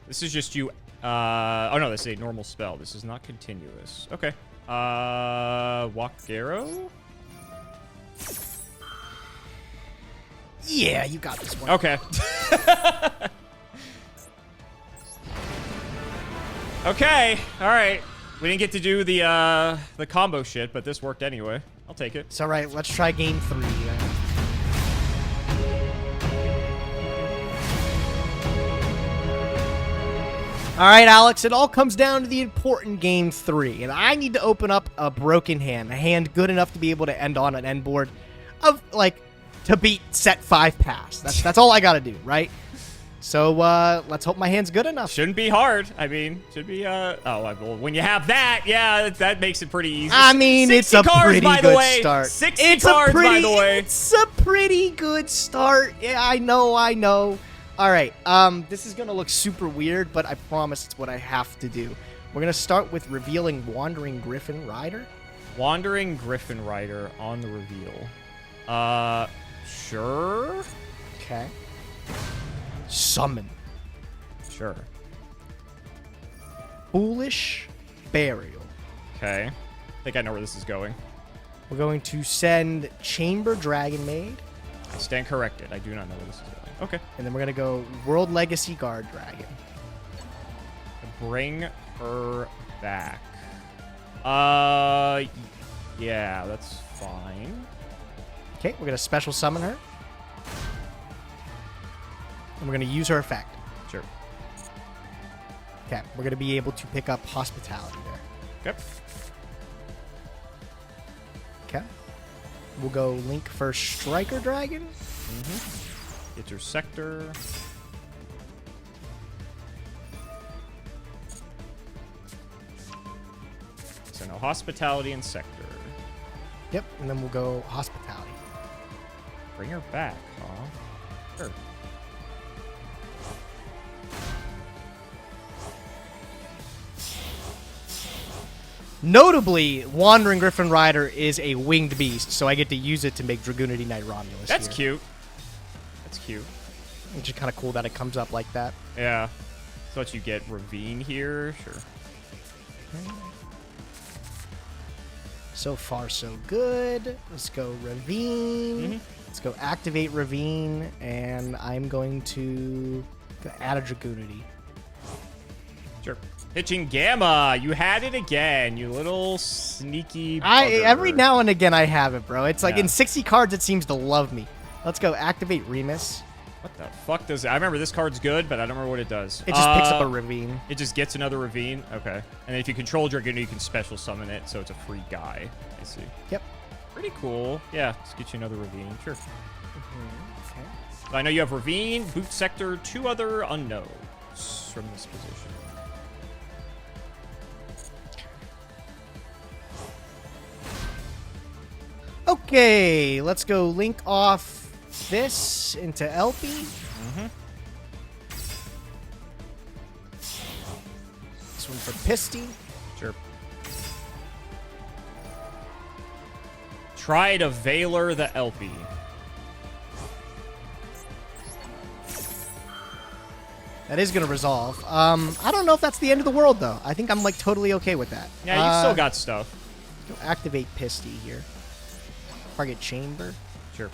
C: This is just you. Oh, no, this is a normal spell. This is not continuous. Okay. Walkero?
B: Yeah, you got this one.
C: Okay. Okay. All right. We didn't get to do the combo shit, but this worked anyway. I'll take it.
B: It's all right. Let's try game 3. All right, Alex, it all comes down to the important game 3, and I need to open up a broken hand, a hand good enough to be able to end on an end board of, like, to beat set 5 pass. That's all I got to do, right? So, let's hope my hand's good enough.
C: Shouldn't be hard. I mean, should be, oh, well, when you have that, yeah, that makes it pretty easy.
B: I mean, it's a pretty good start.
C: 60 cards, by the way.
B: It's a pretty good start. Yeah, I know. All right, this is going to look super weird, but I promise it's what I have to do. We're going to start with revealing Wandering Griffin Rider.
C: Wandering Griffin Rider on the reveal. Sure.
B: Okay. Summon.
C: Sure.
B: Foolish Burial.
C: Okay. I think I know where this is going.
B: We're going to send Chamber Dragon Maid.
C: I stand corrected. I do not know where this is going. Okay.
B: And then we're going to go World Legacy Guard Dragon.
C: Bring her back. Yeah, that's fine.
B: Okay, we're going to special summon her. And we're going to use her effect.
C: Sure.
B: Okay, we're going to be able to pick up Hospitality there.
C: Okay.
B: Okay. We'll go Link for Striker Dragon.
C: Get your sector. So no hospitality and sector.
B: Yep, and then we'll go Hospitality.
C: Bring her back, huh? Sure.
B: Notably, Wandering Griffin Rider is a winged beast, so I get to use it to make Dragoonity Knight Romulus.
C: That's
B: here.
C: cute. That's cute.
B: Which is kind of cool that it comes up like that.
C: Yeah. So what you get, Ravine here? Sure.
B: So far, so good. Let's go Ravine. Let's go activate Ravine, and I'm going to add a Dragoonity.
C: Sure. Pitching Gamma. You had it again, you little sneaky
B: Every now and again I have it, bro. It's like
C: Yeah.
B: in 60 cards it seems to love me. Let's go activate Remus.
C: What the fuck does it? I remember this card's good, but I don't remember what it does.
B: It just picks up a Ravine.
C: It just gets another Ravine? Okay. And then if you control Dragoon, you can special summon it, so it's a free guy. I see.
B: Yep.
C: Pretty cool. Yeah, let's get you another Ravine. Sure.
B: Okay.
C: So I know you have Ravine, Boot Sector, 2 other unknowns from this position.
B: Okay, let's go Link off this into LP. This one for Pisty.
C: Sure. Try to Veiler the LP.
B: That is going to resolve. I don't know if that's the end of the world, though. I think I'm, like, totally okay with that.
C: Yeah, you still got stuff.
B: Go activate Pisty here. Target Chamber.
C: Sure.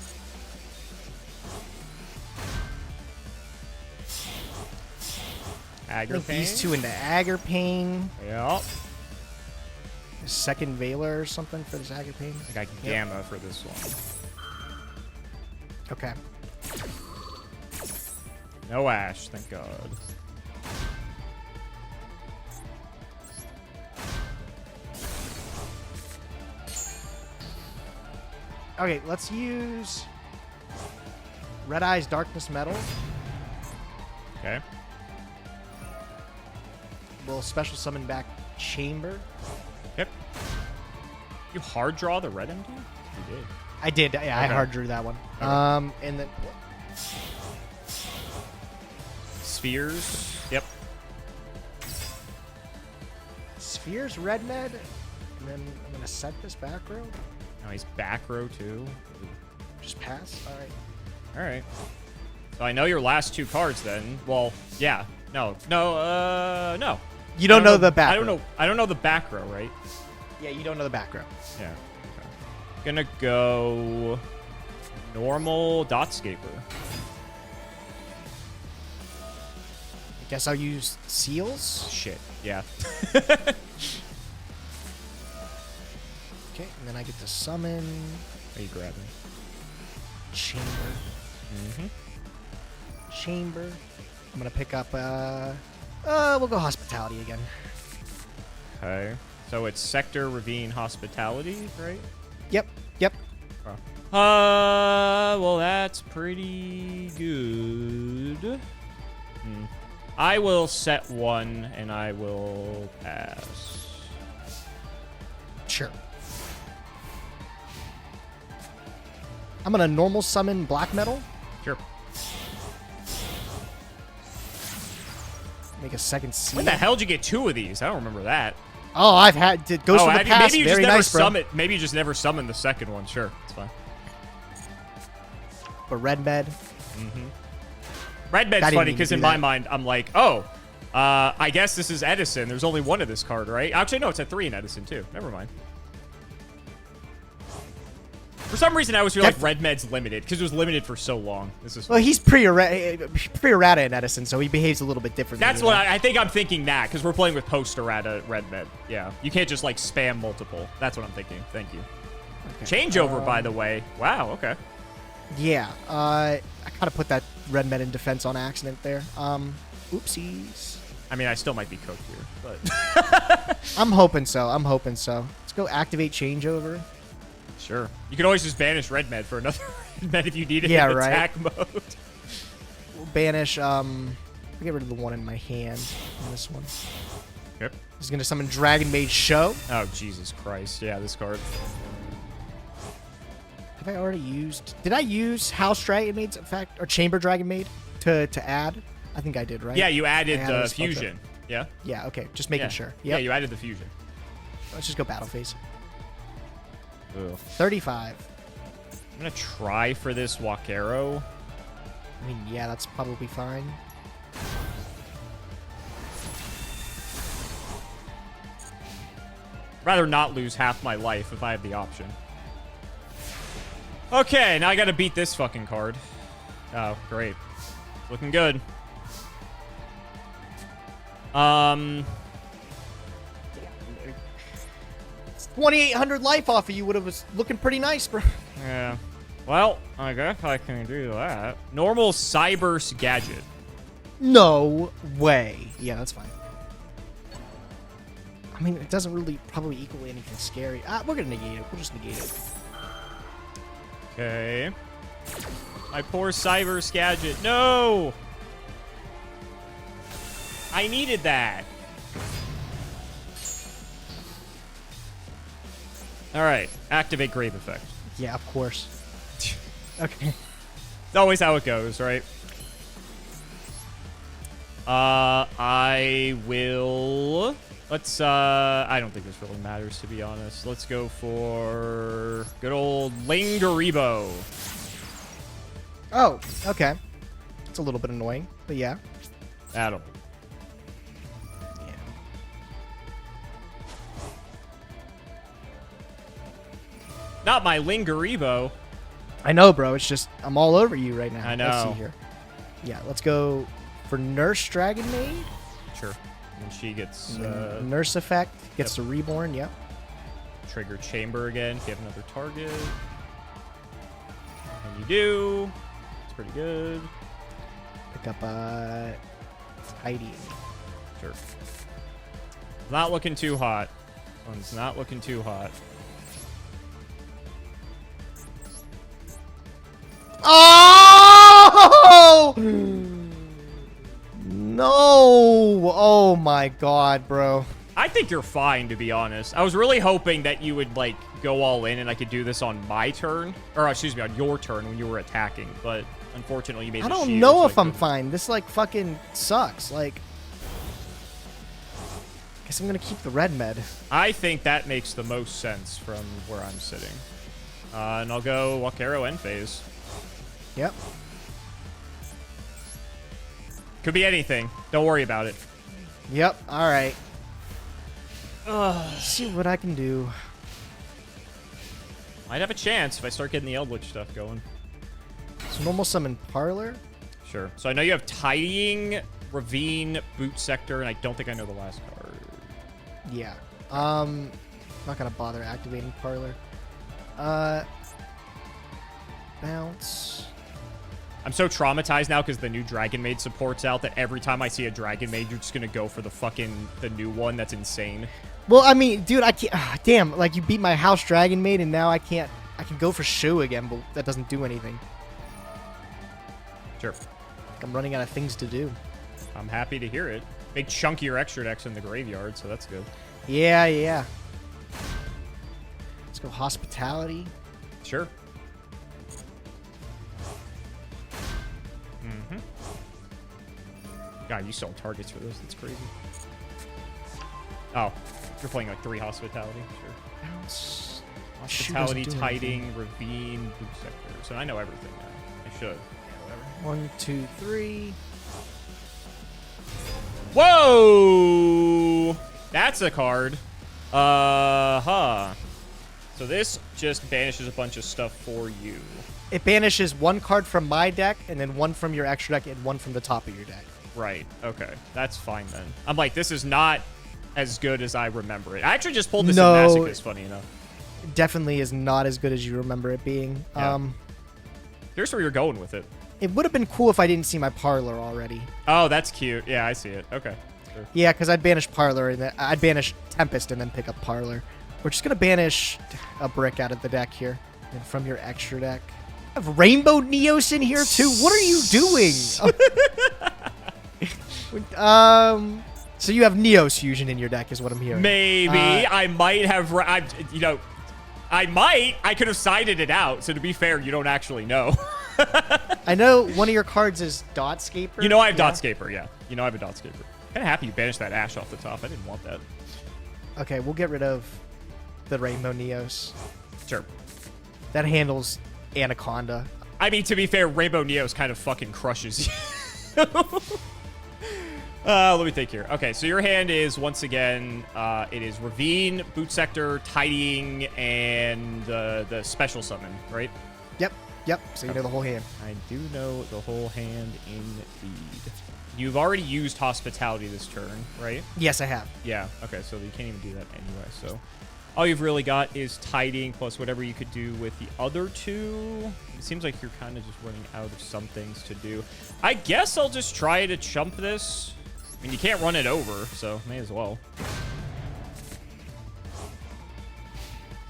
B: Link
C: Aggerpain.
B: these two into Aggerpain.
C: Yep.
B: A second Veiler or something for this Aggerpain.
C: I got Gamma for this one.
B: Okay.
C: No Ash, thank God.
B: Okay, let's use Red Eyes Darkness Metal.
C: Okay.
B: We'll special summon back Chamber.
C: Yep. You hard draw the red MD? You did.
B: I did. Yeah, I
C: Okay.
B: hard drew that one.
C: Okay.
B: And then
C: Spheres. Yep.
B: Spheres, red med, and then I'm gonna set this back row.
C: Now he's back row too.
B: Just pass. All right.
C: All right. So I know your last 2 cards then. Well, yeah. No. No.
B: You don't
C: I
B: know the back.
C: I don't
B: row.
C: know. I don't know the back row, right?
B: Yeah, you don't know the back row.
C: Yeah. Okay. Gonna go normal dotscaper.
B: I guess I'll use seals.
C: Shit. Yeah.
B: Okay, and then I get to summon
C: What are you grabbing?
B: chamber.
C: Mm-hmm.
B: Chamber. I'm gonna pick up. We'll go hospitality again.
C: Okay. So it's sector, ravine, hospitality, right?
B: Yep. Yep.
C: Well, that's pretty good. I will set 1, and I will pass.
B: Sure. I'm gonna normal summon black metal.
C: Sure.
B: Make a second seal.
C: When the hell did you get 2 of these? I don't remember that.
B: Oh, I've had Ghost from the
C: have you?
B: Past.
C: Maybe you
B: Very
C: just never
B: nice, bro.
C: summon. Maybe you just never summoned the second one. Sure, it's fine.
B: But red med.
C: Red Med's
B: I didn't
C: funny
B: mean to
C: because
B: do
C: in my
B: that.
C: mind, I'm like, oh, I guess this is Edison. There's only 1 of this card, right? Actually, no, it's at 3 in Edison too. Never mind. For some reason, I always feel like Red Med's limited because it was limited for so long. This is
B: Well, he's pre-errata in Edison, so he behaves a little bit differently.
C: that's
B: you
C: what
B: know?
C: I think. I'm thinking that because we're playing with post-errata Red Med. Yeah, you can't just like spam multiple. That's what I'm thinking. Thank you.
B: Okay.
C: Changeover, by the way. Wow. Okay.
B: Yeah. I kind of put that red med in defense on accident there. Oopsies.
C: I mean, I still might be cooked here, but
B: I'm hoping so. I'm hoping so. Let's go activate changeover.
C: sure. You could always just banish Red Med for another Red Med if you need it
B: Yeah,
C: in
B: right.
C: attack mode.
B: We'll banish. I'll get rid of the one in my hand. On this one.
C: Yep.
B: He's gonna summon Dragon Maid Show.
C: Oh, Jesus Christ. Yeah, this card.
B: Have I already used? Did I use House Dragon Maid's effect or Chamber Dragon Maid to add? I think I did, right?
C: Yeah, you added
B: I added a spell
C: fusion. Yeah?
B: Yeah. Okay. Just making
C: Yeah.
B: sure.
C: Yeah,
B: Yep.
C: you added the fusion.
B: Let's just go battle phase.
C: Ugh.
B: 35.
C: I'm going to try for this Walkero.
B: I mean, yeah, that's probably fine.
C: Rather not lose half my life if I have the option. Okay, now I gotta beat this fucking card. Oh, great. Looking good.
B: 2,800 life off of you would have was looking pretty nice, bro.
C: Yeah. Well, I guess I can do that. Normal Cyberse Gadget.
B: No way. Yeah, that's fine. I mean, it doesn't really probably equal anything scary. We're gonna negate it. We'll just negate it.
C: Okay. My poor Cyberse Gadget. No! I needed that. Alright, activate Grave Effect.
B: Yeah, of course. Okay.
C: It's always how it goes, right? I will... Let's, I don't think this really matters, to be honest. Let's go for good old Lingaribo.
B: Oh, okay. It's a little bit annoying, but yeah.
C: That'll.
B: Yeah.
C: Not my Lingaribo.
B: I know, bro. It's just I'm all over you right now.
C: I
B: Let's see
C: know.
B: here. Yeah, let's go for Nurse Dragon Maid.
C: Sure. And she gets,
B: And then Nurse effect gets to reborn. Yep.
C: trigger Chamber again if you have another target. And you do. It's pretty good.
B: Pick up Tidy.
C: Sure. Not looking too hot. One's not looking too hot.
B: Oh! No! Oh my god, bro.
C: I think you're fine, to be honest. I was really hoping that you would, like, go all in and I could do this on my turn. Or, excuse me, on your turn when you were attacking. But, unfortunately, you made
B: I
C: the
B: don't
C: shield,
B: know
C: so
B: if
C: I
B: I'm
C: couldn't.
B: fine. This, like, fucking sucks. Like, guess I'm gonna keep the red med.
C: I think that makes the most sense from where I'm sitting. And I'll go Wakero end phase.
B: Yep.
C: Could be anything. Don't worry about it.
B: Yep. All right. See what I can do.
C: Might have a chance if I start getting the Eldritch stuff going.
B: So normal summon Parlor.
C: Sure. So I know you have Tidying, Ravine, Boot Sector, and I don't think I know the last card.
B: Yeah. Not gonna bother activating Parlor. Bounce.
C: I'm so traumatized now because the new Dragon Maid support's out that every time I see a Dragon Maid, you're just gonna go for the new one. That's insane.
B: Well, I mean, dude, I can't. Damn, like you beat my House Dragon Maid, and now I can't. I can go for Shu again, but that doesn't do anything.
C: Sure.
B: Like I'm running out of things to do.
C: I'm happy to hear it. Big chunkier extra decks in the graveyard, so that's good.
B: Yeah, yeah. Let's go Hospitality.
C: Sure. Mm-hmm. God, you sold targets for this. That's crazy. Oh, you're playing like 3 Hospitality. Sure.
B: Bounce.
C: Hospitality,
B: Shu doesn't do
C: Tiding, Ravine, Boot Sector. So I know everything now. I should. Yeah, whatever.
B: 1, 2, 3.
C: Whoa! That's a card. So this just banishes a bunch of stuff for you.
B: It banishes 1 card from my deck, and then 1 from your extra deck, and 1 from the top of your deck.
C: Right. Okay. That's fine then. I'm like, this is not as good as I remember it. I actually just pulled this
B: No.
C: in Masochist, funny enough.
B: It definitely is not as good as you remember it being.
C: Yeah. Here's where you're going with it.
B: It would have been cool if I didn't see my Parlor already.
C: Oh, that's cute. Yeah, I see it. Okay. Sure.
B: Yeah, because I'd banish Parlor, and then I'd banish Tempest, and then pick up Parlor. We're just gonna banish a brick out of the deck here, and from your extra deck. I have Rainbow Neos in here too. What are you doing? So you have Neos Fusion in your deck, is what I'm hearing.
C: Maybe. I might have... I could have sided it out. So to be fair, you don't actually know.
B: I know one of your cards is Dotscaper.
C: You know I have Dotscaper, yeah. You know I have a Dotscaper. Kind of happy you banished that Ash off the top. I didn't want that.
B: Okay, we'll get rid of the Rainbow Neos.
C: Sure.
B: That handles Anaconda.
C: I mean, to be fair, Rainbow Neos kind of fucking crushes you. Let me think here. Okay, so your hand is, once again, it is Ravine, Boot Sector, Tidying, and the special summon, right?
B: Yep. So you know the whole hand.
C: I do know the whole hand indeed. You've already used Hospitality this turn, right?
B: Yes, I have.
C: Yeah, okay, so you can't even do that anyway, so... All you've really got is Tidying plus whatever you could do with the other 2. It seems like you're kind of just running out of some things to do. I guess I'll just try to chump this. I mean, you can't run it over, so may as well.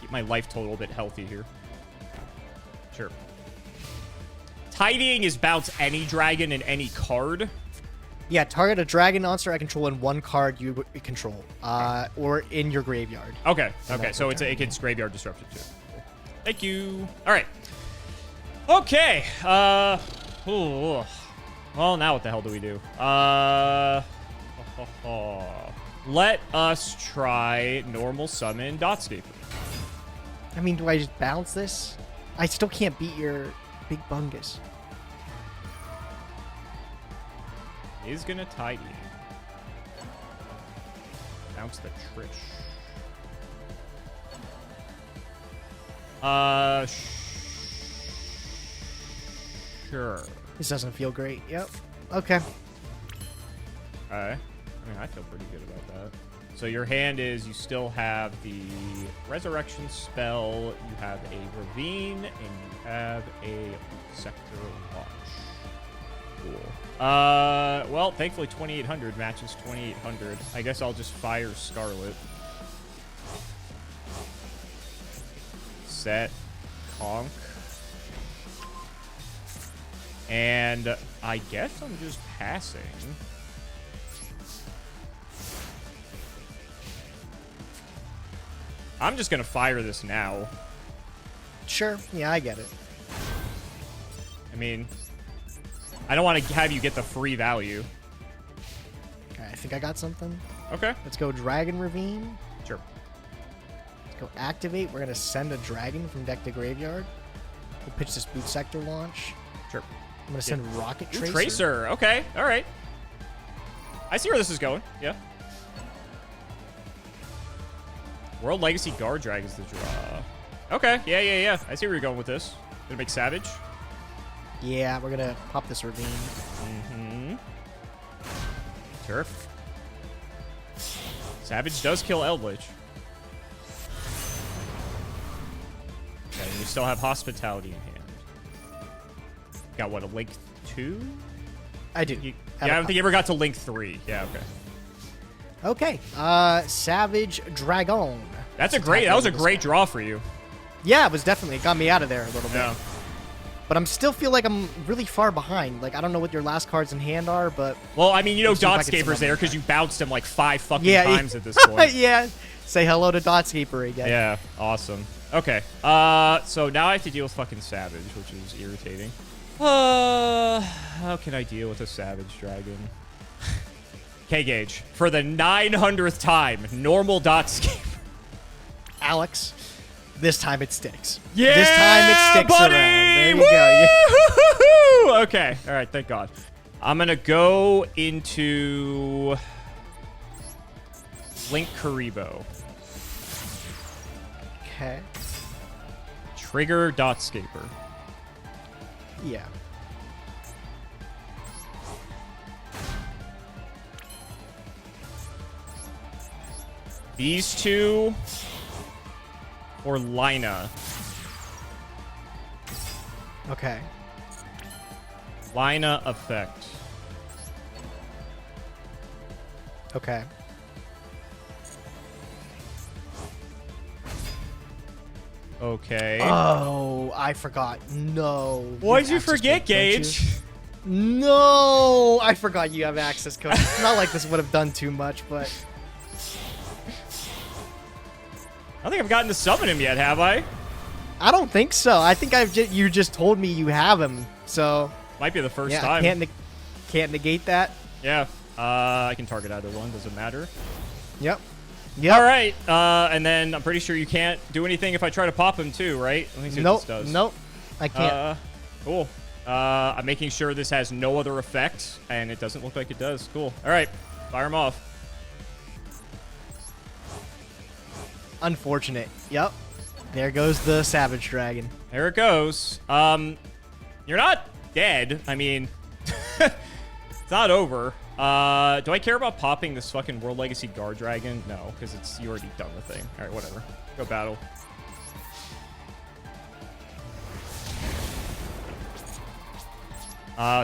C: Keep my life total a bit healthy here. Sure. Tidying is bounce any dragon and any card.
B: Yeah, target a dragon monster I control in 1 card you control, or in your graveyard.
C: Okay, okay, so it gets graveyard disruption too. Thank you. All right. Okay. Well, now what the hell do we do? Let us try normal summon Dotscaper.
B: I mean, do I just bounce this? I still can't beat your Big Bungus.
C: Is gonna tidy. Bounce the Trish. Sure.
B: This doesn't feel great. Yep. Okay.
C: I mean, I feel pretty good about that. So your hand is, you still have the Resurrection spell, you have a Ravine, and you have a Sector Launch. Cool. Well, thankfully 2800 matches 2800. I guess I'll just fire Scarlet. Set. Conk. And I guess I'm just passing. I'm just gonna fire this now.
B: Sure. Yeah, I get it.
C: I mean, I don't want to have you get the free value.
B: Okay, I think I got something.
C: Okay.
B: Let's go Dragon Ravine.
C: Sure.
B: Let's go activate. We're gonna send a dragon from deck to graveyard. We'll pitch this boot sector launch.
C: Sure.
B: I'm gonna send Rocket
C: Ooh,
B: Tracer.
C: Tracer. Okay. All right. I see where this is going. Yeah. World Legacy Guard Drag is the draw. Okay. Yeah. I see where you're going with this. Gonna make Savage.
B: Yeah, we're gonna pop this Ravine.
C: Mm-hmm. Turf. Savage does kill Eldritch. Okay, and you still have Hospitality in hand. Got what, a Link 2?
B: I do.
C: Yeah, I don't think you ever got to Link 3. Yeah, okay.
B: Okay. Savage Dragon.
C: That was a great draw for you.
B: Yeah, it got me out of there a little bit.
C: Yeah.
B: But I'm still feel like I'm really far behind. Like, I don't know what your last cards in hand are, but...
C: Well, I mean, you know
B: Let's see if I can
C: Dotscaper's there because you bounced him like 5 fucking
B: Yeah,
C: times at this point.
B: yeah. Say hello to Dotscaper again.
C: Yeah, awesome. Okay, so now I have to deal with fucking Savage, which is irritating. How can I deal with a Savage Dragon? K-Gauge, for the 900th time, normal Dotscaper.
B: Alex, this time it sticks.
C: Yeah,
B: this time it sticks
C: buddy!
B: around. There you go.
C: Okay, all right, thank God. I'm gonna go into Link Karibo.
B: Okay.
C: Trigger Dotscaper.
B: Yeah.
C: These two or Lina.
B: Okay.
C: Lina effect.
B: Okay.
C: Okay.
B: Oh, I forgot. No.
C: Why'd you
B: Access
C: forget,
B: code, don't
C: Gage?
B: you? No, I forgot you have access code. It's not like this would have done too much, but
C: I don't think I've gotten to summon him yet, have I?
B: I don't think so. I think you just told me you have him, so
C: Might be the first
B: yeah,
C: time.
B: I can't negate that.
C: Yeah. I can target either one. Doesn't matter.
B: Yep.
C: All right. And then I'm pretty sure you can't do anything if I try to pop him too, right? Let me see what this does.
B: Nope. I can't.
C: Cool. I'm making sure this has no other effect, and it doesn't look like it does. Cool. All right. Fire him off.
B: Unfortunate. Yep. There goes the Savage Dragon.
C: There it goes. You're not dead. I mean, it's not over. Do I care about popping this fucking World Legacy Guard Dragon? No, because you already done the thing. All right, whatever. Go battle.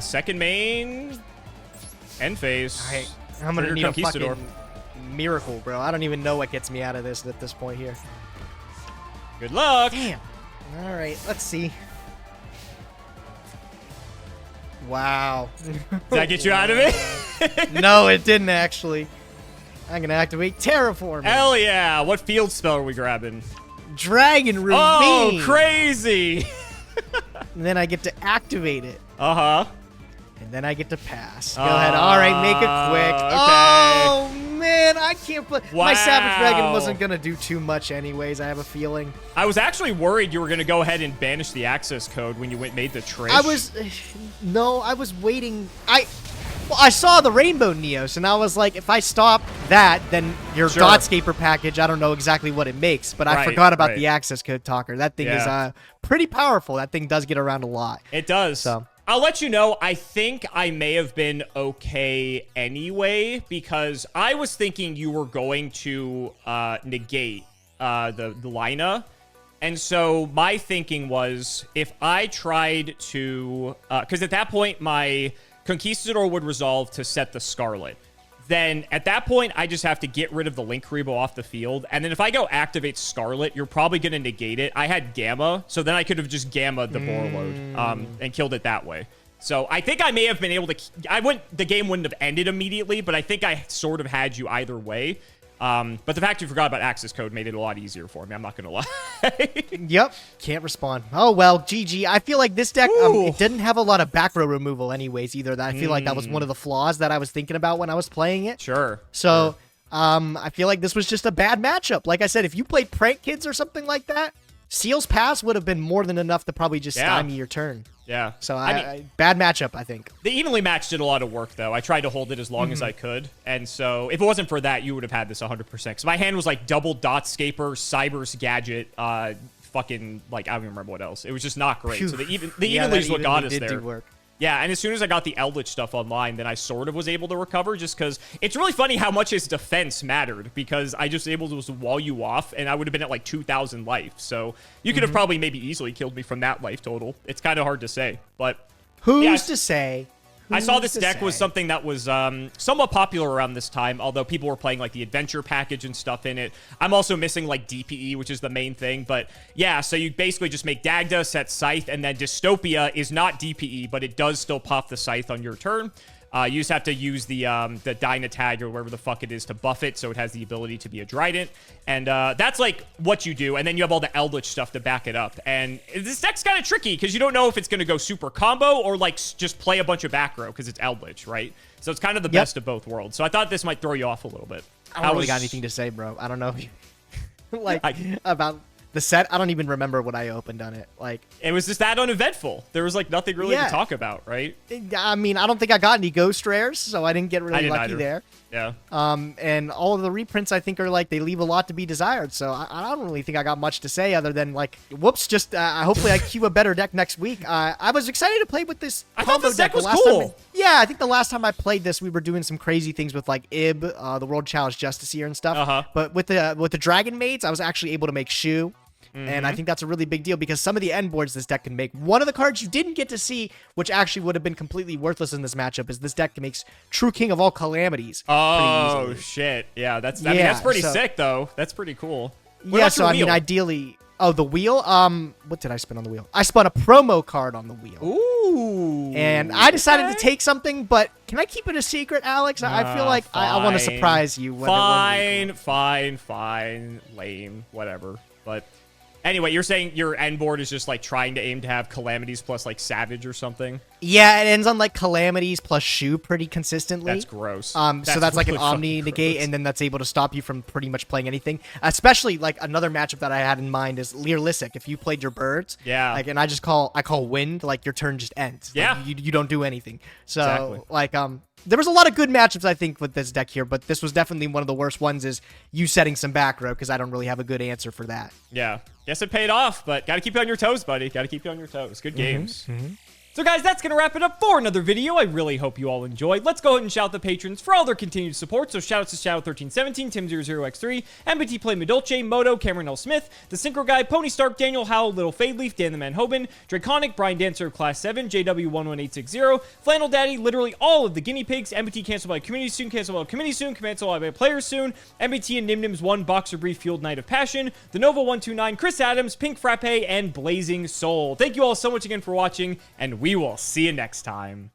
C: Second main. End phase.
B: All right. I'm gonna
C: Trigger
B: need a
C: Conquistador.
B: fucking miracle, bro. I don't even know what gets me out of this at this point here.
C: Good luck.
B: Damn. All right. Let's see. Wow.
C: Did that get you out of it?
B: No, it didn't actually. I'm gonna activate Terraform.
C: Hell yeah. What field spell are we grabbing?
B: Dragon Ravine.
C: Oh, crazy.
B: And then I get to activate it.
C: Uh-huh.
B: And then I get to pass. Go ahead. All right, make it quick.
C: Okay.
B: Oh, man. I can't play. My Savage Dragon
C: Wow.
B: wasn't going to do too much anyways, I have a feeling.
C: I was actually worried you were going to go ahead and banish the access code when you made the trick.
B: No, I was waiting. I saw the Rainbow Neos, and I was like, if I stop that, then your
C: Sure.
B: Dotscaper package, I don't know exactly what it makes, but I
C: Right,
B: forgot about
C: right.
B: the access code talker. That thing
C: Yeah.
B: is pretty powerful. That thing does get around a lot.
C: It does.
B: So.
C: I'll let you know, I think I may have been okay anyway, because I was thinking you were going to negate the Lina. And so my thinking was, if I tried to... Because at that point, my Conquistador would resolve to set the Scarlet. Then at that point, I just have to get rid of the Link Karibo off the field. And then if I go activate Scarlet, you're probably going to negate it. I had Gamma, so then I could have just Gamma the Borreload and killed it that way. So I think I may have been able to... The game wouldn't have ended immediately, but I think I sort of had you either way. But the fact you forgot about access code made it a lot easier for me. I'm not going to lie.
B: Yep. Can't respond. Oh, well, GG. I feel like this deck, it didn't have a lot of back row removal anyways either. I feel like that was one of the flaws that I was thinking about when I was playing it.
C: Sure.
B: So, I feel like this was just a bad matchup. Like I said, if you played Prank Kids or something like that, Seal's Pass would have been more than enough to probably just stymie your turn.
C: Yeah.
B: So, bad matchup, I think.
C: The evenly matched did a lot of work, though. I tried to hold it as long as I could. And so, if it wasn't for that, you would have had this 100%. Because my hand was like double Dotscaper, Cyber's Gadget, fucking, like, I don't even remember what else. It was just not great. So, the evenly is what got us there. Yeah, and as soon as I got the Eldritch stuff online, then I sort of was able to recover just because it's really funny how much his defense mattered because I just able to wall you off and I would have been at like 2,000 life. So you could have probably maybe easily killed me from that life total. It's kind of hard to say, but...
B: Who's to say?
C: I saw this deck was something that was somewhat popular around this time, although people were playing like the adventure package and stuff in it. I'm also missing like DPE, which is the main thing. But yeah, so you basically just make Dagda, set Scythe, and then Dystopia is not DPE, but it does still pop the Scythe on your turn. You just have to use the Dynatag or whatever the fuck it is to buff it, so it has the ability to be a Trident. And that's like what you do. And then you have all the Eldritch stuff to back it up. And this deck's kind of tricky because you don't know if it's going to go super combo or like just play a bunch of back row because it's Eldritch, right? So it's kind of the best of both worlds. So I thought this might throw you off a little bit.
B: I don't really got anything to say, bro. I don't know if you about the set. I don't even remember what I opened on it. Like,
C: it was just that uneventful. There was like nothing really to talk about, right?
B: I mean, I don't think I got any ghost rares, so I didn't get really lucky there.
C: Yeah.
B: And all of the reprints I think are like they leave a lot to be desired. So I don't really think I got much to say other than like, whoops. Just hopefully I queue a better deck next week. I was excited to play with this combo
C: I thought this deck was
B: Time
C: cool.
B: I think the last time I played this, we were doing some crazy things with like Ib, the World Challenge Justiciar and stuff. But with the Dragon Maids, I was actually able to make Shure. And I think that's a really big deal because some of the end boards this deck can make. One of the cards you didn't get to see, which actually would have been completely worthless in this matchup, is this deck makes True King of all Calamities.
C: Oh, shit. Yeah, that's pretty sick, though. That's pretty cool.
B: I mean, ideally... Oh, the wheel? What did I spin on the wheel? I spun a promo card on the wheel.
C: Ooh.
B: And I decided to take something, but can I keep it a secret, Alex? I feel like I want to surprise you.
C: Fine. Lame. Whatever. But... Anyway, you're saying your end board is just like trying to aim to have Calamities plus like Savage or something?
B: Yeah, it ends on like Calamities plus Shure pretty consistently.
C: That's gross.
B: So that's like an Omni negate, and then that's able to stop you from pretty much playing anything. Especially like another matchup that I had in mind is Lear Lisic. If you played your birds, like, and I call wind, like your turn just ends.
C: Yeah,
B: like, you don't do anything. So like there was a lot of good matchups, I think, with this deck here, but this was definitely one of the worst ones is you setting some back row, because I don't really have a good answer for that.
C: Yeah. Guess it paid off, but got to keep you on your toes, buddy. Got to keep you on your toes. Good games. So guys, that's going to wrap it up for another video. I really hope you all enjoyed. Let's go ahead and shout out the patrons for all their continued support. So shoutouts to Shadow1317, Tim00x3, MBT Play Medolce, Moto, Cameron L. Smith, The Synchro Guy, Pony Stark, Daniel Howell, Little Fadeleaf, Dan the Man Hoban, Draconic, Brian Dancer of Class 7, JW11860, Flannel Daddy, literally all of the guinea pigs, MBT canceled by community soon, canceled by community soon, canceled by players soon, MBT and Nyhmnim's 1, Boxer Brief, Fueled Night of Passion, The Nova129, Chris Adams, Pink Frappe, and Blazing Soul. Thank you all so much again for watching, and we will see you next time.